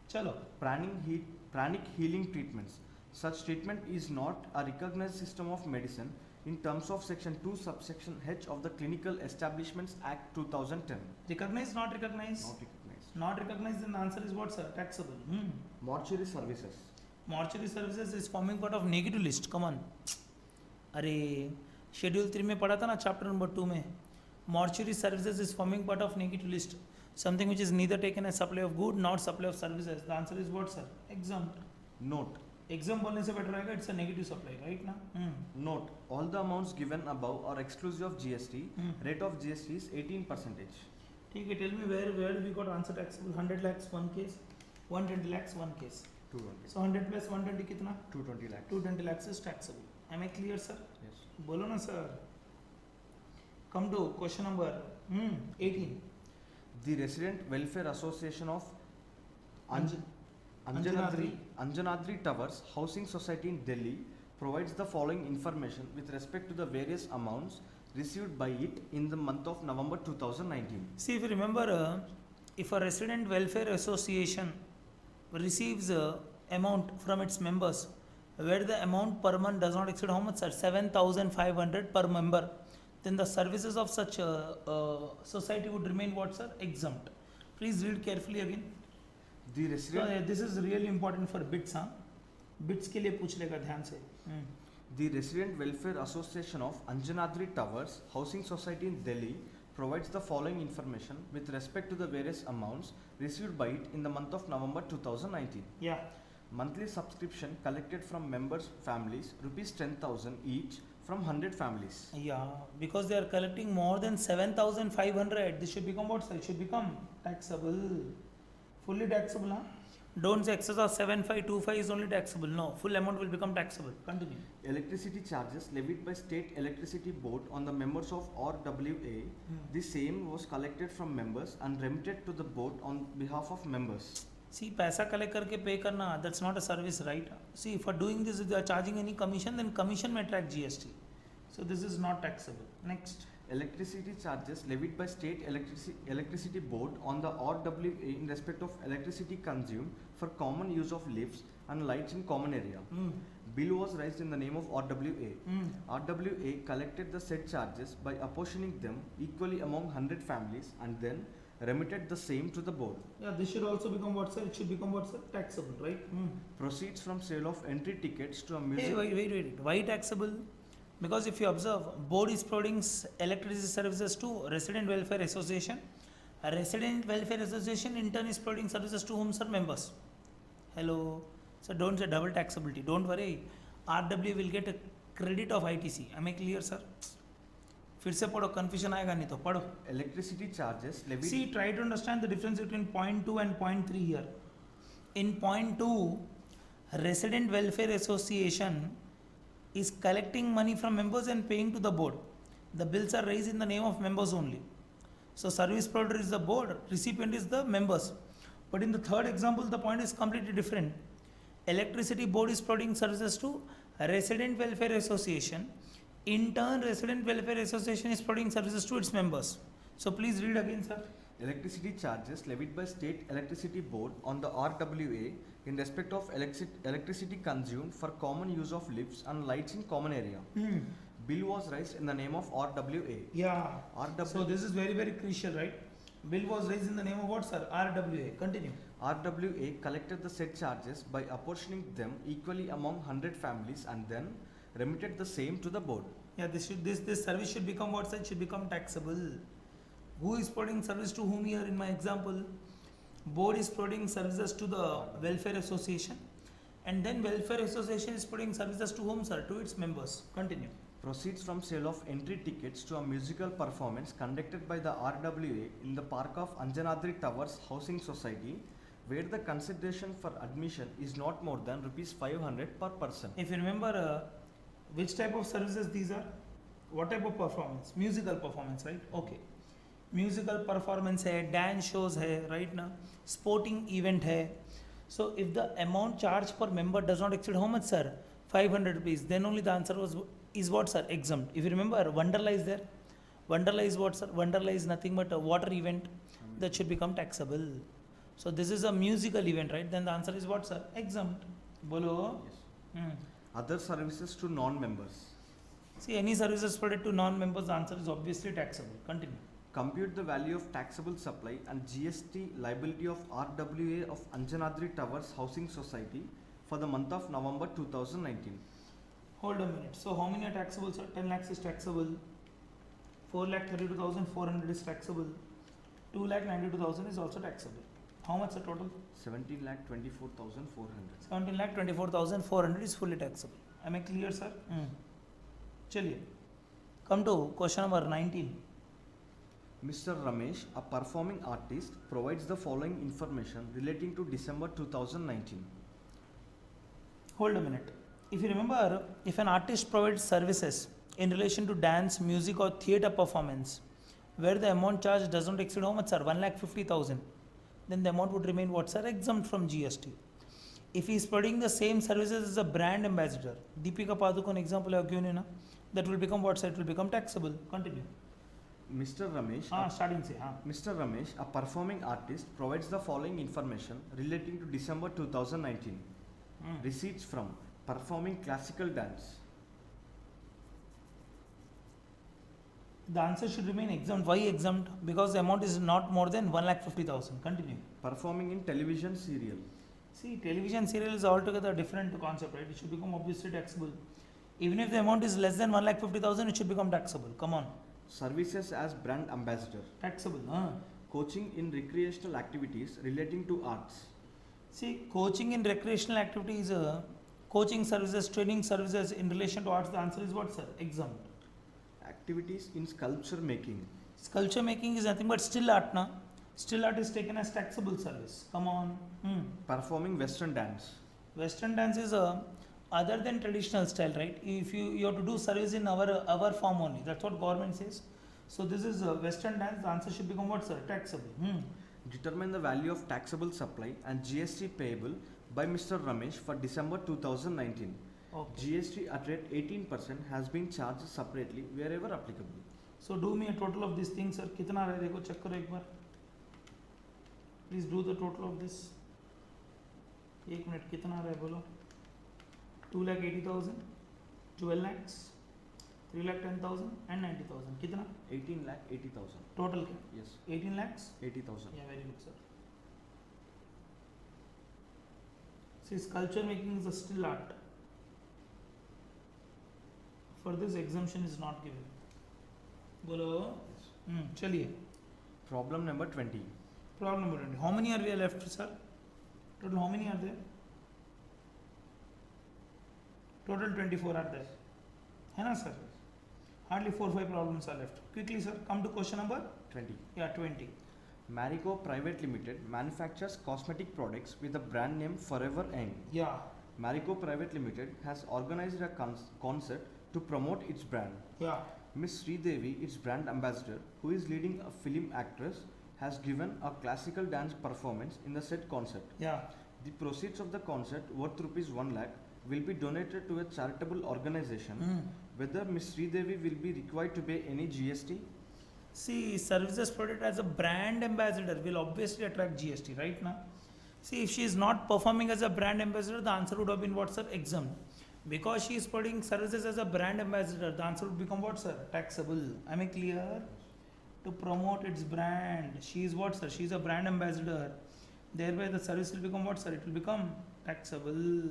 [SPEAKER 1] चलो.
[SPEAKER 2] Pranic healing treatments. Such treatment is not a recognized system of medicine in terms of Section 2 subsection H of the Clinical Establishments Act 2010.
[SPEAKER 1] Recognized, not recognized?
[SPEAKER 2] Not recognized.
[SPEAKER 1] Not recognized, then the answer is what, sir? Taxable.
[SPEAKER 2] Mortuary services.
[SPEAKER 1] Mortuary services is forming part of negative list. Come on. अरे schedule 3 में पढ़ा था ना, chapter number 2 में. Mortuary services is forming part of negative list. Something which is neither taken as supply of good nor supply of services. The answer is what, sir? Exempt.
[SPEAKER 2] Note.
[SPEAKER 1] Exempt बोलने से better रहेगा. It's a negative supply, right ना?
[SPEAKER 2] Note. All the amounts given above are exclusive of GST. Rate of GST is 18%.
[SPEAKER 1] ठीक है. Tell me where we got answer taxable. 100 lakhs one case, 120 lakhs one case.
[SPEAKER 2] 220.
[SPEAKER 1] So 100 plus 120 कितना?
[SPEAKER 2] 220 lakhs.
[SPEAKER 1] 220 lakhs is taxable. Am I clear, sir?
[SPEAKER 2] Yes.
[SPEAKER 1] बोलो ना sir. Come to question number 18.
[SPEAKER 2] The Resident Welfare Association of
[SPEAKER 1] Anjanadri.
[SPEAKER 2] Anjanadri Towers Housing Society in Delhi provides the following information with respect to the various amounts received by it in the month of November 2019.
[SPEAKER 1] See, if you remember, if a resident welfare association receives amount from its members, where the amount per month does not exceed how much, sir? 7,500 per member, then the services of such society would remain what, sir? Exempt. Please read carefully again.
[SPEAKER 2] The
[SPEAKER 1] So,
[SPEAKER 2] Resident
[SPEAKER 1] this is really important for bits, हाँ? Bits के लिए पूछ लेगा ध्यान से.
[SPEAKER 2] The Resident Welfare Association of Anjanadri Towers Housing Society in Delhi provides the following information with respect to the various amounts received by it in the month of November 2019.
[SPEAKER 1] Yeah.
[SPEAKER 2] Monthly subscription collected from members' families rupees 10,000 each from 100 families.
[SPEAKER 1] Yeah, because they are collecting more than 7,500. This should become what, sir? It should become taxable. Fully taxable, huh? Don't say excess of 7,525 is only taxable. No, full amount will become taxable. Continue.
[SPEAKER 2] Electricity charges levied by State Electricity Board on the members of RWA. The same was collected from members and remitted to the board on behalf of members.
[SPEAKER 1] See, पैसा collect करके pay करना, that's not a service, right? See, for doing this, if they are charging any commission, then commission may attract GST. So this is not taxable. Next.
[SPEAKER 2] Electricity charges levied by State Electricity Board on the RWA in respect of electricity consumed for common use of lifts and lights in common area. Bill was raised in the name of RWA. RWA collected the said charges by apportioning them equally among 100 families and then remitted the same to the board.
[SPEAKER 1] Yeah, this should also become what, sir? It should become what, sir? Taxable, right?
[SPEAKER 2] Proceeds from sale of entry tickets to a music.
[SPEAKER 1] Hey, wait. Why taxable? Because if you observe, board is providing electricity services to Resident Welfare Association. A Resident Welfare Association in turn is providing services to whom, sir? Members. Hello. So don't say double taxability. Don't worry. RW will get a credit of ITC. Am I clear, sir? फिर से पढ़ो, confusion आएगा नहीं तो पढ़ो.
[SPEAKER 2] Electricity charges levied.
[SPEAKER 1] See, try to understand the difference between point 2 and point 3 here. In point 2, Resident Welfare Association is collecting money from members and paying to the board. The bills are raised in the name of members only. So service provider is the board, recipient is the members. But in the third example, the point is completely different. Electricity board is providing services to Resident Welfare Association. In turn, Resident Welfare Association is providing services to its members. So please read again, sir.
[SPEAKER 2] Electricity charges levied by State Electricity Board on the RWA in respect of electricity consumed for common use of lifts and lights in common area. Bill was raised in the name of RWA.
[SPEAKER 1] Yeah.
[SPEAKER 2] RWA,
[SPEAKER 1] So this is very, very crucial, right? Bill was raised in the name of what, sir? RWA. Continue.
[SPEAKER 2] RWA collected the said charges by apportioning them equally among 100 families and then remitted the same to the board.
[SPEAKER 1] Yeah, this service should become what, sir? It should become taxable. Who is providing service to whom here in my example? Board is providing services to the welfare association, and then welfare association is providing services to whom, sir? To its members. Continue.
[SPEAKER 2] Proceeds from sale of entry tickets to a musical performance conducted by the RWA in the park of Anjanadri Towers Housing Society, where the consideration for admission is not more than rupees 500 per person.
[SPEAKER 1] If you remember, which type of services these are? What type of performance? Musical performance, right? Okay. Musical performance है, dance shows है, right ना, sporting event है. So if the amount charge per member does not exceed how much, sir? 500 rupees. Then only the answer is what, sir? Exempt. If you remember, Wonderla is there. Wonderla is what, sir? Wonderla is nothing but a water event that should become taxable. So this is a musical event, right? Then the answer is what, sir? Exempt. Bolo.
[SPEAKER 2] Yes. Other services to non-members.
[SPEAKER 1] See, any services provided to non-members, the answer is obviously taxable. Continue.
[SPEAKER 2] Compute the value of taxable supply and GST liability of RWA of Anjanadri Towers Housing Society for the month of November 2019.
[SPEAKER 1] Hold a minute. So how many are taxable, sir? 10 lakhs is taxable. 4,32,400 is taxable. 2,92,000 is also taxable. How much the total?
[SPEAKER 2] 17,24,400.
[SPEAKER 1] 17,24,400 is fully taxable. Am I clear, sir? चलिए. Come to question number 19.
[SPEAKER 2] Mr. Ramesh, a performing artist, provides the following information relating to December 2019.
[SPEAKER 1] Hold a minute. If you remember, if an artist provides services in relation to dance, music or theatre performance, where the amount charged does not exceed how much, sir? 1,50,000. Then the amount would remain what, sir? Exempt from GST. If he is providing the same services as a brand ambassador, Deepika Padukone example I have given you, na, that will become what, sir? It will become taxable. Continue.
[SPEAKER 2] Mr. Ramesh,
[SPEAKER 1] Starting say.
[SPEAKER 2] Mr. Ramesh, a performing artist, provides the following information relating to December 2019. Receipts from performing classical dance.
[SPEAKER 1] The answer should remain exempt. Why exempt? Because the amount is not more than 1,50,000. Continue.
[SPEAKER 2] Performing in television serial.
[SPEAKER 1] See, television serial is altogether a different concept, right? It should become obviously taxable. Even if the amount is less than 1,50,000, it should become taxable. Come on.
[SPEAKER 2] Services as brand ambassador.
[SPEAKER 1] Taxable.
[SPEAKER 2] Coaching in recreational activities relating to arts.
[SPEAKER 1] See, coaching in recreational activities, coaching services, training services in relation to arts, the answer is what, sir? Exempt.
[SPEAKER 2] Activities in sculpture making.
[SPEAKER 1] Sculpture making is nothing but still art, na? Still art is taken as taxable service. Come on.
[SPEAKER 2] Performing western dance.
[SPEAKER 1] Western dance is other than traditional style, right? If you have to do service in our form only, that's what government says. So this is Western dance. The answer should become what, sir? Taxable.
[SPEAKER 2] Determine the value of taxable supply and GST payable by Mr. Ramesh for December 2019.
[SPEAKER 1] Okay.
[SPEAKER 2] GST at rate 18% has been charged separately wherever applicable.
[SPEAKER 1] So do me a total of these things, sir. कितना रहा है देखो check करो एक बार. Please do the total of this. एक minute कितना रहा है बोलो. 2,80,000, 12 lakhs, 3,10,000 and 90,000. कितना?
[SPEAKER 2] 18,80,000.
[SPEAKER 1] Total क्या?
[SPEAKER 2] Yes.
[SPEAKER 1] 18 lakhs?
[SPEAKER 2] 80,000.
[SPEAKER 1] Yeah, very good, sir. See, sculpture making is a still art. For this exemption is not given. बोलो. चलिए.
[SPEAKER 2] Problem number 20.
[SPEAKER 1] Problem number 20. How many are we left, sir? Total how many are there? Total 24 are there. है ना, sir? Hardly 4-5 problems are left. Quickly, sir. Come to question number
[SPEAKER 2] 20.
[SPEAKER 1] Yeah, 20.
[SPEAKER 2] Marico Private Limited manufactures cosmetic products with the brand name Forever Young.
[SPEAKER 1] Yeah.
[SPEAKER 2] Marico Private Limited has organized a concert to promote its brand.
[SPEAKER 1] Yeah.
[SPEAKER 2] Miss Sridevi, its brand ambassador, who is leading a film actress, has given a classical dance performance in the said concert.
[SPEAKER 1] Yeah.
[SPEAKER 2] The proceeds of the concert, worth rupees 1 lakh, will be donated to a charitable organization. Whether Miss Sridevi will be required to pay any GST?
[SPEAKER 1] See, services provided as a brand ambassador will obviously attract GST, right now. See, if she is not performing as a brand ambassador, the answer would have been what, sir? Exempt. Because she is providing services as a brand ambassador, the answer would become what, sir? Taxable. Am I clear? To promote its brand. She is what, sir? She is a brand ambassador. Thereby the service will become what, sir? It will become taxable.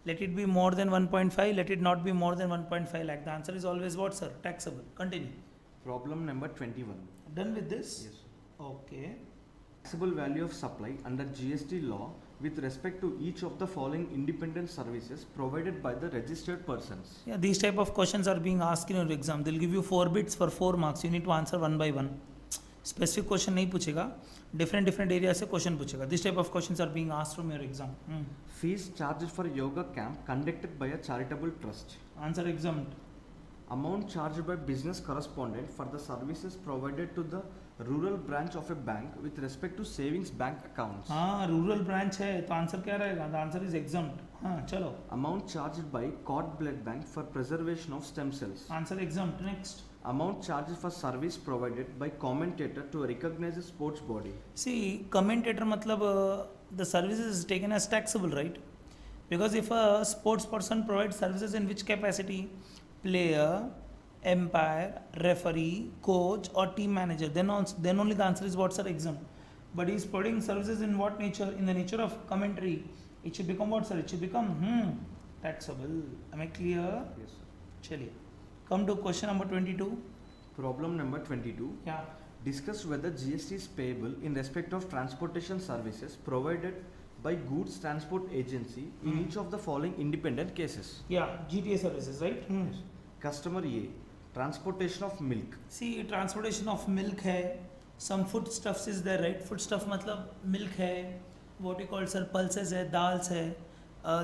[SPEAKER 1] Let it be more than 1.5, let it not be more than 1.5 lakh. The answer is always what, sir? Taxable. Continue.
[SPEAKER 2] Problem number 21.
[SPEAKER 1] Done with this?
[SPEAKER 2] Yes.
[SPEAKER 1] Okay.
[SPEAKER 2] Taxable value of supply under GST law with respect to each of the following independent services provided by the registered persons.
[SPEAKER 1] Yeah, these type of questions are being asked in your exam. They'll give you 4 bits for 4 marks. You need to answer one by one. Specific question नहीं पूछेगा. Different area से question पूछेगा. This type of questions are being asked from your exam.
[SPEAKER 2] Fees charged for yoga camp conducted by a charitable trust.
[SPEAKER 1] Answer exempt.
[SPEAKER 2] Amount charged by business correspondent for the services provided to the rural branch of a bank with respect to savings bank accounts.
[SPEAKER 1] हाँ, rural branch है तो answer क्या रहेगा? The answer is exempt. हाँ, चलो.
[SPEAKER 2] Amount charged by cord blood bank for preservation of stem cells.
[SPEAKER 1] Answer exempt. Next.
[SPEAKER 2] Amount charged for service provided by commentator to a recognized sports body.
[SPEAKER 1] See, commentator मतलब the services is taken as taxable, right? Because if a sports person provides services in which capacity? Player, umpire, referee, coach or team manager, then only the answer is what, sir? Exempt. But he is providing services in what nature? In the nature of commentary. It should become what, sir? It should become taxable. Am I clear?
[SPEAKER 2] Yes, sir.
[SPEAKER 1] Chaliye. Come to question number 22.
[SPEAKER 2] Problem number 22.
[SPEAKER 1] Yeah.
[SPEAKER 2] Discuss whether GST is payable in respect of transportation services provided by Goods Transport Agency in each of the following independent cases.
[SPEAKER 1] Yeah, GTA services, right?
[SPEAKER 2] Customer A. Transportation of milk.
[SPEAKER 1] See, transportation of milk है, some foodstuffs is there, right? Foodstuff मतलब milk है, what we call, sir, pulses है, dals है.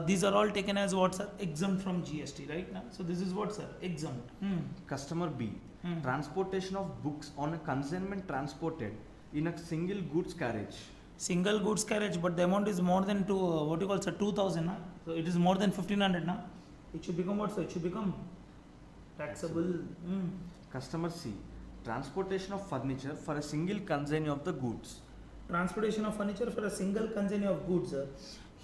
[SPEAKER 1] These are all taken as what, sir? Exempt from GST, right? Now, so this is what, sir? Exempt.
[SPEAKER 2] Customer B. Transportation of books on a consignment transported in a single goods carriage.
[SPEAKER 1] Single goods carriage, but the amount is more than what you call, sir? 2,000, na? So it is more than 1,500, na? It should become what, sir? It should become taxable.
[SPEAKER 2] Customer C. Transportation of furniture for a single consignee of the goods.
[SPEAKER 1] Transportation of furniture for a single consignee of goods, sir.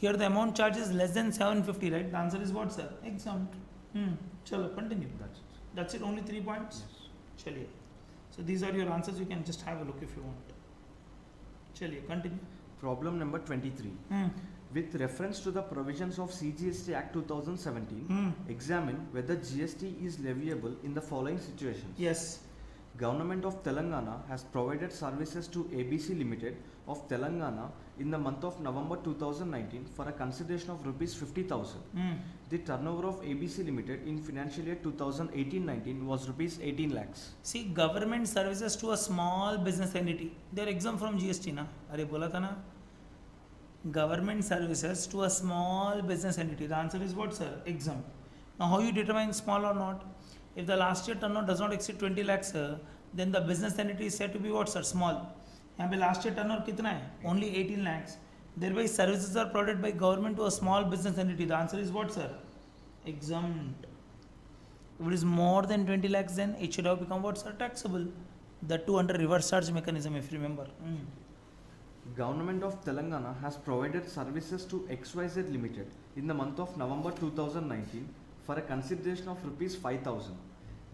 [SPEAKER 1] Here the amount charge is less than 750, right? The answer is what, sir? Exempt. Chalo, continue.
[SPEAKER 2] That's it.
[SPEAKER 1] That's it, only 3 points?
[SPEAKER 2] Yes.
[SPEAKER 1] Chaliye. So these are your answers, you can just have a look if you want. Chaliye, continue.
[SPEAKER 2] Problem number 23. With reference to the provisions of CGST Act 2017, examine whether GST is leviable in the following situations.
[SPEAKER 1] Yes.
[SPEAKER 2] Government of Telangana has provided services to ABC Limited of Telangana in the month of November 2019 for a consideration of rupees 50,000. The turnover of ABC Limited in financial year 2018-19 was rupees 18 lakhs.
[SPEAKER 1] See, government services to a small business entity, they are exempt from GST, na? Arey bola tha na? Government services to a small business entity. The answer is what, sir? Exempt. Now, how you determine small or not? If the last year turnover does not exceed 20 lakhs, then the business entity is said to be what, sir? Small. यहाँ पे last year turnover कितना है? Only 18 lakhs. Thereby services are provided by government to a small business entity. The answer is what, sir? Exempt. If it is more than 20 lakhs, then it should have become what, sir? Taxable. The two under reverse charge mechanism, if you remember.
[SPEAKER 2] Government of Telangana has provided services to XYZ Limited in the month of November 2019 for a consideration of rupees 5,000.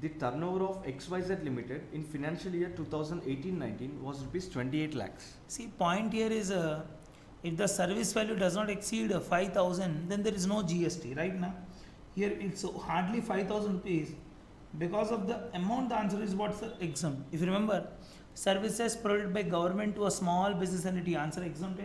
[SPEAKER 2] The turnover of XYZ Limited in financial year 2018-19 was rupees 28 lakhs.
[SPEAKER 1] See, point here is if the service value does not exceed 5,000, then there is no GST, right now. Here it's hardly 5,000 rupees. Because of the amount, the answer is what, sir? Exempt. If you remember, services provided by government to a small business entity, answer exempt.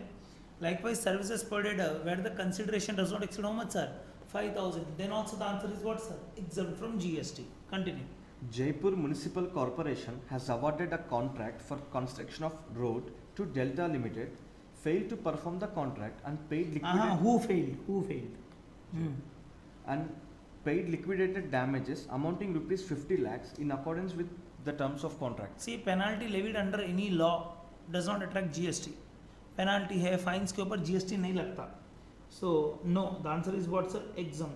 [SPEAKER 1] Likewise, services provided where the consideration does not exceed how much, sir? 5,000. Then also the answer is what, sir? Exempt from GST. Continue.
[SPEAKER 2] Jaipur Municipal Corporation has awarded a contract for construction of road to Delta Limited, failed to perform the contract and paid liquidated
[SPEAKER 1] Who failed?
[SPEAKER 2] and paid liquidated damages amounting rupees 50 lakhs in accordance with the terms of contract.
[SPEAKER 1] See, penalty levied under any law does not attract GST. Penalty है, fines के ऊपर GST नहीं लगता. So no, the answer is what, sir? Exempt.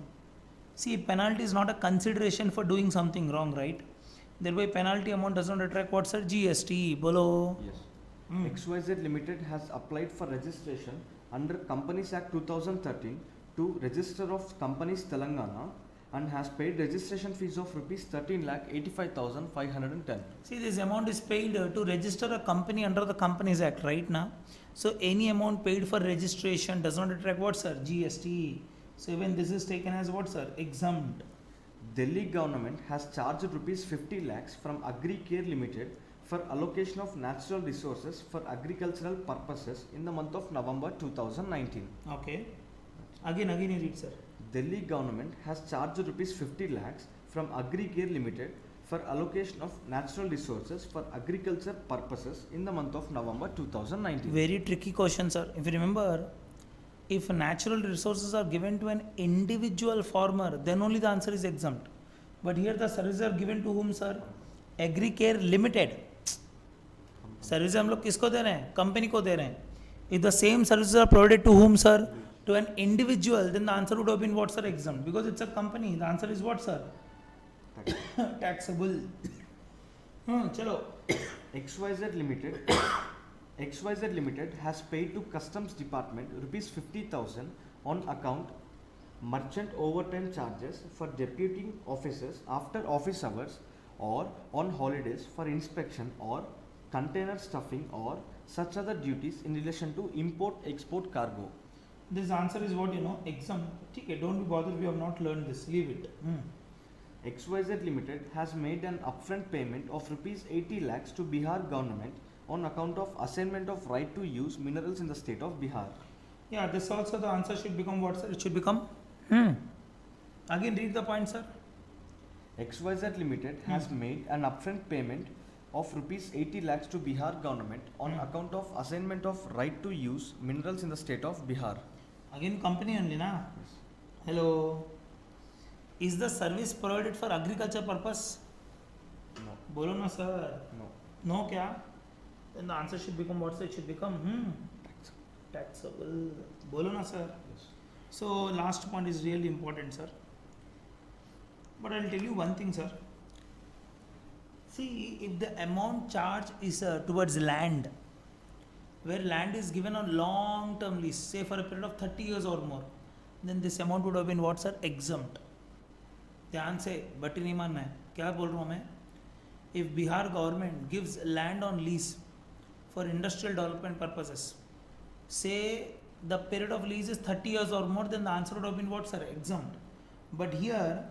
[SPEAKER 1] See, penalty is not a consideration for doing something wrong, right? Thereby penalty amount does not attract what, sir? GST. Bolo.
[SPEAKER 2] Yes.
[SPEAKER 1] Hmm.
[SPEAKER 2] XYZ Limited has applied for registration under Companies Act 2013 to Register of Companies Telangana and has paid registration fees of rupees 13,85,510.
[SPEAKER 1] See, this amount is paid to register a company under the Companies Act, right now. So any amount paid for registration does not attract what, sir? GST. So even this is taken as what, sir? Exempt.
[SPEAKER 2] Delhi government has charged rupees 50 lakhs from AgriCare Limited for allocation of natural resources for agricultural purposes in the month of November 2019.
[SPEAKER 1] Okay. Again you read, sir.
[SPEAKER 2] Delhi government has charged rupees 50 lakhs from AgriCare Limited for allocation of natural resources for agriculture purposes in the month of November 2019.
[SPEAKER 1] Very tricky question, sir. If you remember, if natural resources are given to an individual farmer, then only the answer is exempt. But here the services are given to whom, sir? AgriCare Limited. Service हम लोग किसको दे रहे हैं? Company को दे रहे हैं. If the same services are provided to whom, sir? To an individual, then the answer would have been what, sir? Exempt. Because it's a company. The answer is what, sir? Taxable. चलो.
[SPEAKER 2] XYZ Limited has paid to Customs Department rupees 50,000 on account merchant overtime charges for deputing officers after office hours or on holidays for inspection or container stuffing or such other duties in relation to import-export cargo.
[SPEAKER 1] This answer is what, exempt. Okay, don't be bothered, we have not learned this. Leave it.
[SPEAKER 2] XYZ Limited has made an upfront payment of rupees 80 lakhs to Bihar government on account of assignment of right to use minerals in the state of Bihar.
[SPEAKER 1] Yeah, this also the answer should become what, sir? It should become? Again read the point, sir.
[SPEAKER 2] XYZ Limited has made an upfront payment of rupees 80 lakhs to Bihar government on account of assignment of right to use minerals in the state of Bihar.
[SPEAKER 1] Again company only, na?
[SPEAKER 2] Yes.
[SPEAKER 1] Hello. Is the service provided for agriculture purpose?
[SPEAKER 2] No.
[SPEAKER 1] Bolo na, sir.
[SPEAKER 2] No.
[SPEAKER 1] No kya? Then the answer should become what, sir? It should become taxable. Bolo na, sir.
[SPEAKER 2] Yes.
[SPEAKER 1] So last point is really important, sir. But I'll tell you one thing, sir. See, if the amount charged is towards land, where land is given on long-term lease, say for a period of 30 years or more, then this amount would have been what, sir? Exempt. ध्यान से बटी नहीं मानना है. क्या बोल रहा हूँ मैं? If Bihar government gives land on lease for industrial development purposes, say the period of lease is 30 years or more, then the answer would have been what, sir? Exempt. But here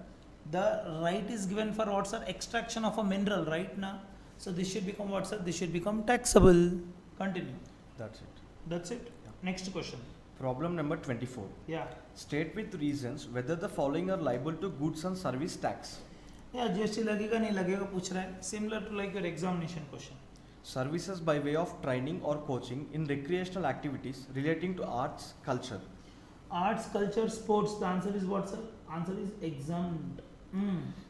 [SPEAKER 1] the right is given for what, sir? Extraction of a mineral, right now. So this should become what, sir? This should become taxable. Continue.
[SPEAKER 2] That's it.
[SPEAKER 1] That's it.
[SPEAKER 2] Yeah.
[SPEAKER 1] Next question.
[SPEAKER 2] Problem number 24.
[SPEAKER 1] Yeah.
[SPEAKER 2] State with reasons whether the following are liable to goods and service tax.
[SPEAKER 1] Yeah, GST लगेगा नहीं लगेगा पूछ रहा है. Similar to like your examination question.
[SPEAKER 2] Services by way of training or coaching in recreational activities relating to arts, culture.
[SPEAKER 1] Arts, culture, sports. The answer is what, sir? Answer is exempt.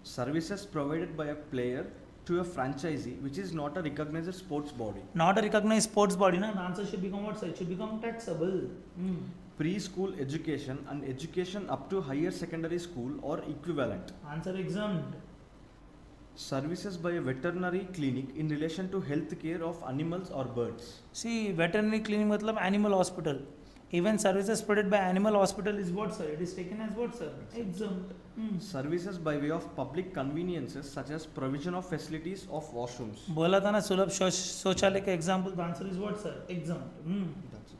[SPEAKER 2] Services provided by a player to a franchisee which is not a recognized sports body.
[SPEAKER 1] Not a recognized sports body, na? The answer should become what, sir? It should become taxable.
[SPEAKER 2] Preschool education and education up to higher secondary school or equivalent.
[SPEAKER 1] Answer exempt.
[SPEAKER 2] Services by a veterinary clinic in relation to health care of animals or birds.
[SPEAKER 1] See, veterinary clinic matlab animal hospital. Even services provided by animal hospital is what, sir? It is taken as what, sir? Exempt.
[SPEAKER 2] Services by way of public conveniences such as provision of facilities of washrooms.
[SPEAKER 1] बोला था ना सुलभ शौचालय का example. The answer is what, sir? Exempt.
[SPEAKER 2] That's it.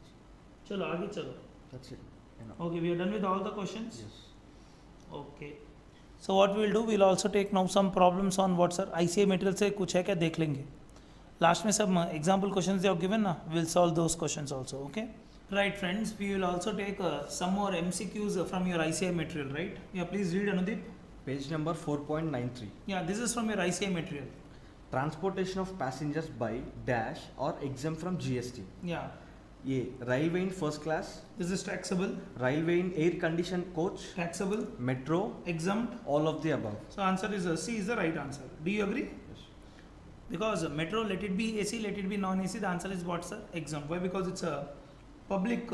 [SPEAKER 1] चलो आगे चलो.
[SPEAKER 2] That's it. Enough.
[SPEAKER 1] Okay, we are done with all the questions.
[SPEAKER 2] Yes.
[SPEAKER 1] Okay. So what we will do, we will also take now some problems on what, sir? ICA material से कुछ है क्या देख लेंगे. Last में सब example questions they have given ना, we will solve those questions also. Okay. Right, friends. We will also take some more MCQs from your ICA material, right? Yeah, please read, Anudeep.
[SPEAKER 2] Page number 4.93.
[SPEAKER 1] Yeah, this is from your ICA material.
[SPEAKER 2] Transportation of passengers by dash or exempt from GST.
[SPEAKER 1] Yeah.
[SPEAKER 2] A. Railway in first class,
[SPEAKER 1] This is taxable.
[SPEAKER 2] railway in air conditioned coach,
[SPEAKER 1] Taxable.
[SPEAKER 2] metro,
[SPEAKER 1] Exempt.
[SPEAKER 2] all of the above.
[SPEAKER 1] So answer is C is the right answer. Do you agree?
[SPEAKER 2] Yes.
[SPEAKER 1] Because metro, let it be AC, let it be non-AC. The answer is what, sir? Exempt. Why? Because it's a public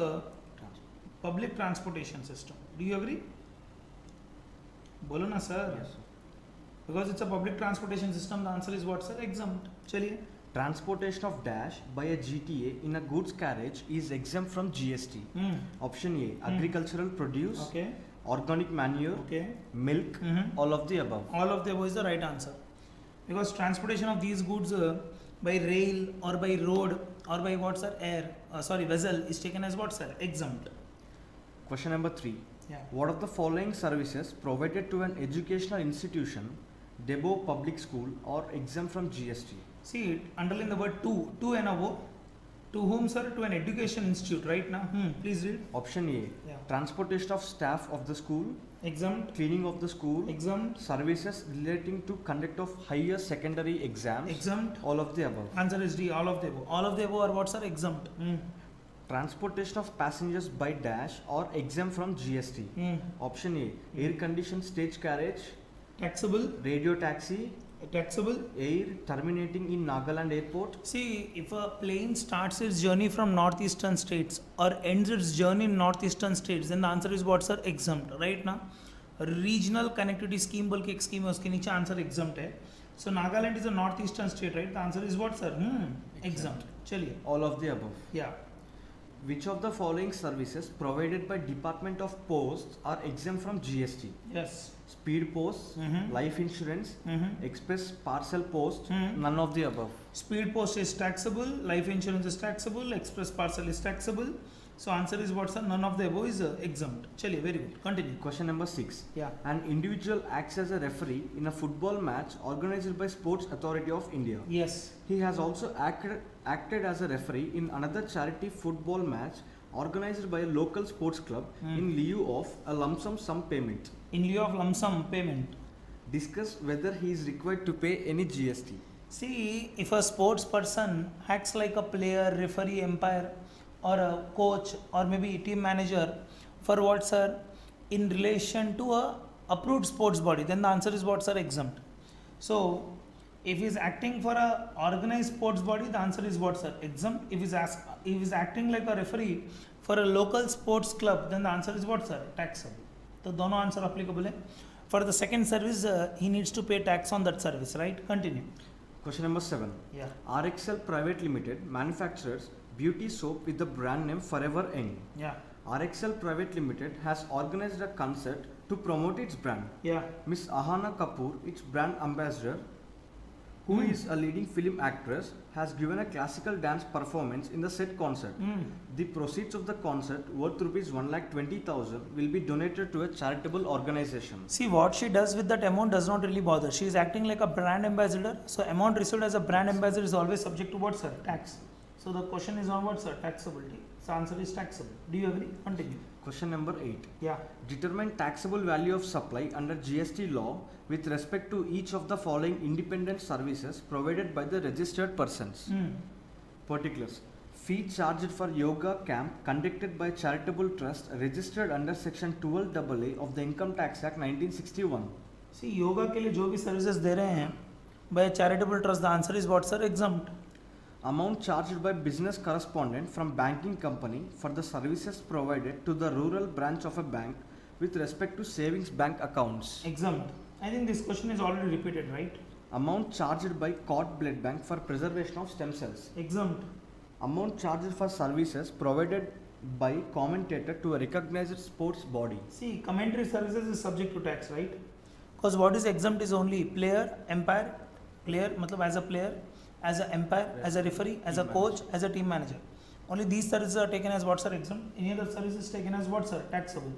[SPEAKER 1] public transportation system. Do you agree? बोलो ना sir.
[SPEAKER 2] Yes, sir.
[SPEAKER 1] Because it's a public transportation system. The answer is what, sir? Exempt. चलिए.
[SPEAKER 2] Transportation of dash by a GTA in a goods carriage is exempt from GST. Option A. Agricultural produce,
[SPEAKER 1] Okay.
[SPEAKER 2] organic manure,
[SPEAKER 1] Okay.
[SPEAKER 2] milk, all of the above.
[SPEAKER 1] All of the above is the right answer. Because transportation of these goods by rail or by road or by what, sir? Air. Vessel is taken as what, sir? Exempt.
[SPEAKER 2] Question number 3.
[SPEAKER 1] Yeah.
[SPEAKER 2] What of the following services provided to an educational institution, debo public school, or exempt from GST?
[SPEAKER 1] See, underline the word to. To and above. To whom, sir? To an education institute, right now. Please read.
[SPEAKER 2] Option A.
[SPEAKER 1] Yeah.
[SPEAKER 2] Transportation of staff of the school,
[SPEAKER 1] Exempt.
[SPEAKER 2] cleaning of the school,
[SPEAKER 1] Exempt.
[SPEAKER 2] services relating to conduct of higher secondary exams,
[SPEAKER 1] Exempt.
[SPEAKER 2] all of the above.
[SPEAKER 1] Answer is D. All of the above. All of the above are what, sir? Exempt.
[SPEAKER 2] Transportation of passengers by dash or exempt from GST. Option A. Air conditioned stage carriage,
[SPEAKER 1] Taxable.
[SPEAKER 2] radio taxi,
[SPEAKER 1] Taxable.
[SPEAKER 2] air terminating in Nagaland airport.
[SPEAKER 1] See, if a plane starts its journey from northeastern states or ends its journey in northeastern states, then the answer is what, sir? Exempt. Right now, regional connectivity scheme बोल के एक scheme है, उसके नीचे answer exempt है. So Nagaland is a northeastern state, right? The answer is what, sir? Exempt. चलिए.
[SPEAKER 2] All of the above.
[SPEAKER 1] Yeah.
[SPEAKER 2] Which of the following services provided by Department of Posts are exempt from GST?
[SPEAKER 1] Yes.
[SPEAKER 2] Speed post, life insurance, express parcel post,
[SPEAKER 1] Mhm.
[SPEAKER 2] none of the above.
[SPEAKER 1] Speed post is taxable, life insurance is taxable, express parcel is taxable. So answer is what, sir? None of the above is exempt. चलिए, very good. Continue.
[SPEAKER 2] Question number 6.
[SPEAKER 1] Yeah.
[SPEAKER 2] An individual acts as a referee in a football match organized by Sports Authority of India.
[SPEAKER 1] Yes.
[SPEAKER 2] He has also acted as a referee in another charity football match organized by a local sports club in lieu of a lump sum payment.
[SPEAKER 1] In lieu of lump sum payment.
[SPEAKER 2] Discuss whether he is required to pay any GST.
[SPEAKER 1] See, if a sports person acts like a player, referee, umpire, or a coach, or maybe team manager, for what, sir? In relation to a approved sports body, then the answer is what, sir? Exempt. So, if he is acting for a organized sports body, the answer is what, sir? Exempt. If he is acting like a referee for a local sports club, then the answer is what, sir? Taxable. तो दोनों answer applicable है. For the second service, he needs to pay tax on that service, right? Continue.
[SPEAKER 2] Question number 7.
[SPEAKER 1] Yeah.
[SPEAKER 2] RXL Private Limited manufactures beauty soap with the brand name Forever Young.
[SPEAKER 1] Yeah.
[SPEAKER 2] RXL Private Limited has organized a concert to promote its brand.
[SPEAKER 1] Yeah.
[SPEAKER 2] Miss Ahana Kapoor, its brand ambassador, who is a leading film actress, has given a classical dance performance in the said concert. The proceeds of the concert, worth rupees 1,20,000, will be donated to a charitable organization.
[SPEAKER 1] See, what she does with that amount does not really bother. She is acting like a brand ambassador. So amount received as a brand ambassador is always subject to what, sir? Tax. So the question is on what, sir? Taxability. So answer is taxable. Do you agree? Continue.
[SPEAKER 2] Question number 8.
[SPEAKER 1] Yeah.
[SPEAKER 2] Determine taxable value of supply under GST law with respect to each of the following independent services provided by the registered persons. Particulars. Fee charged for yoga camp conducted by charitable trust registered under section 12AA of the Income Tax Act 1961.
[SPEAKER 1] See, yoga के लिए जो भी services दे रहे हैं by a charitable trust, the answer is what, sir? Exempt.
[SPEAKER 2] Amount charged by business correspondent from banking company for the services provided to the rural branch of a bank with respect to savings bank accounts.
[SPEAKER 1] Exempt. I think this question is already repeated, right?
[SPEAKER 2] Amount charged by cord blood bank for preservation of stem cells.
[SPEAKER 1] Exempt.
[SPEAKER 2] Amount charged for services provided by commentator to a recognized sports body.
[SPEAKER 1] See, commentary services is subject to tax, right? Because what is exempt is only player, umpire, player, matlab as a player, as an umpire, as a referee, as a coach, as a team manager. Only these services are taken as what, sir? Exempt. Any other service is taken as what, sir? Taxable.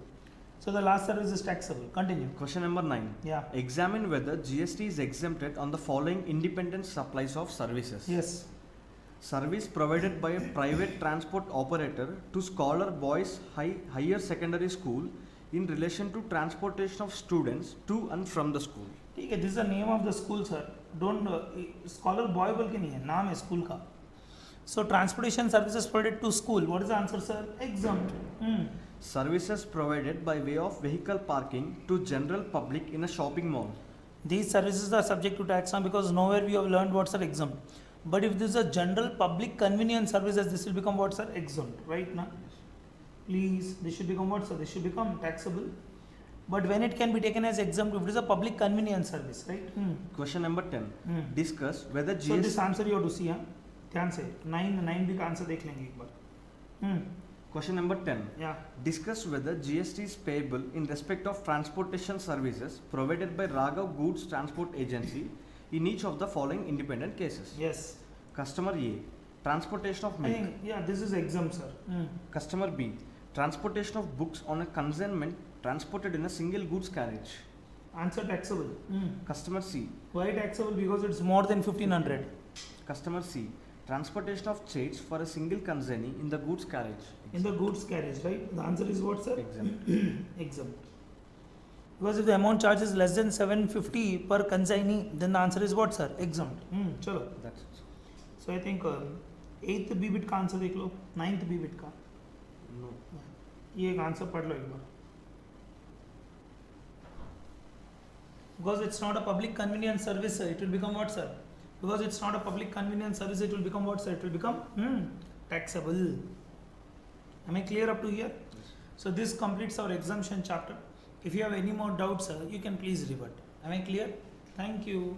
[SPEAKER 1] So the last service is taxable. Continue.
[SPEAKER 2] Question number 9.
[SPEAKER 1] Yeah.
[SPEAKER 2] Examine whether GST is exempted on the following independent supplies of services.
[SPEAKER 1] Yes.
[SPEAKER 2] Service provided by a private transport operator to Scholar Boys Higher Secondary School in relation to transportation of students to and from the school.
[SPEAKER 1] ठीक है, this is the name of the school, sir. Don't scholar boy बोल के नहीं है, नाम है school का. So transportation services provided to school. What is the answer, sir? Exempt.
[SPEAKER 2] Services provided by way of vehicle parking to general public in a shopping mall.
[SPEAKER 1] These services are subject to tax now because nowhere we have learned what's are exempt. But if this is a general public convenience services, this will become what's are exempt, right now? Please, this should become what, sir? This should become taxable. But when it can be taken as exempt, if it is a public convenience service, right?
[SPEAKER 2] Question number 10. Discuss whether
[SPEAKER 1] So this
[SPEAKER 2] GST.
[SPEAKER 1] answer you have to see, हाँ? ध्यान से 9 भी का answer देख लेंगे एक बार.
[SPEAKER 2] Question number 10.
[SPEAKER 1] Yeah.
[SPEAKER 2] Discuss whether GST is payable in respect of transportation services provided by Raghav Goods Transport Agency in each of the following independent cases.
[SPEAKER 1] Yes.
[SPEAKER 2] Customer A. Transportation of
[SPEAKER 1] I
[SPEAKER 2] milk.
[SPEAKER 1] think yeah, this is exempt, sir.
[SPEAKER 2] Customer B. Transportation of books on a consignment transported in a single goods carriage.
[SPEAKER 1] Answer taxable.
[SPEAKER 2] Customer C.
[SPEAKER 1] Why taxable? Because it's more than 1500.
[SPEAKER 2] Customer C. Transportation of chains for a single consignee in the goods carriage.
[SPEAKER 1] In the goods carriage, right? The answer is what, sir?
[SPEAKER 2] Exempt.
[SPEAKER 1] Exempt. Because if the amount charged is less than 750 per consignee, then the answer is what, sir? Exempt. चलो.
[SPEAKER 2] That's it.
[SPEAKER 1] So I think 8th B bit का answer देख लो, 9th B bit का.
[SPEAKER 2] No.
[SPEAKER 1] ये एक answer पढ़ लो एक बार. Because it's not a public convenience service, sir, it will become what, sir? Because it's not a public convenience service, it will become what, sir? It will become taxable. Am I clear up to here?
[SPEAKER 2] Yes.
[SPEAKER 1] So this completes our exemption chapter. If you have any more doubts, sir, you can please revert. Am I clear? Thank you.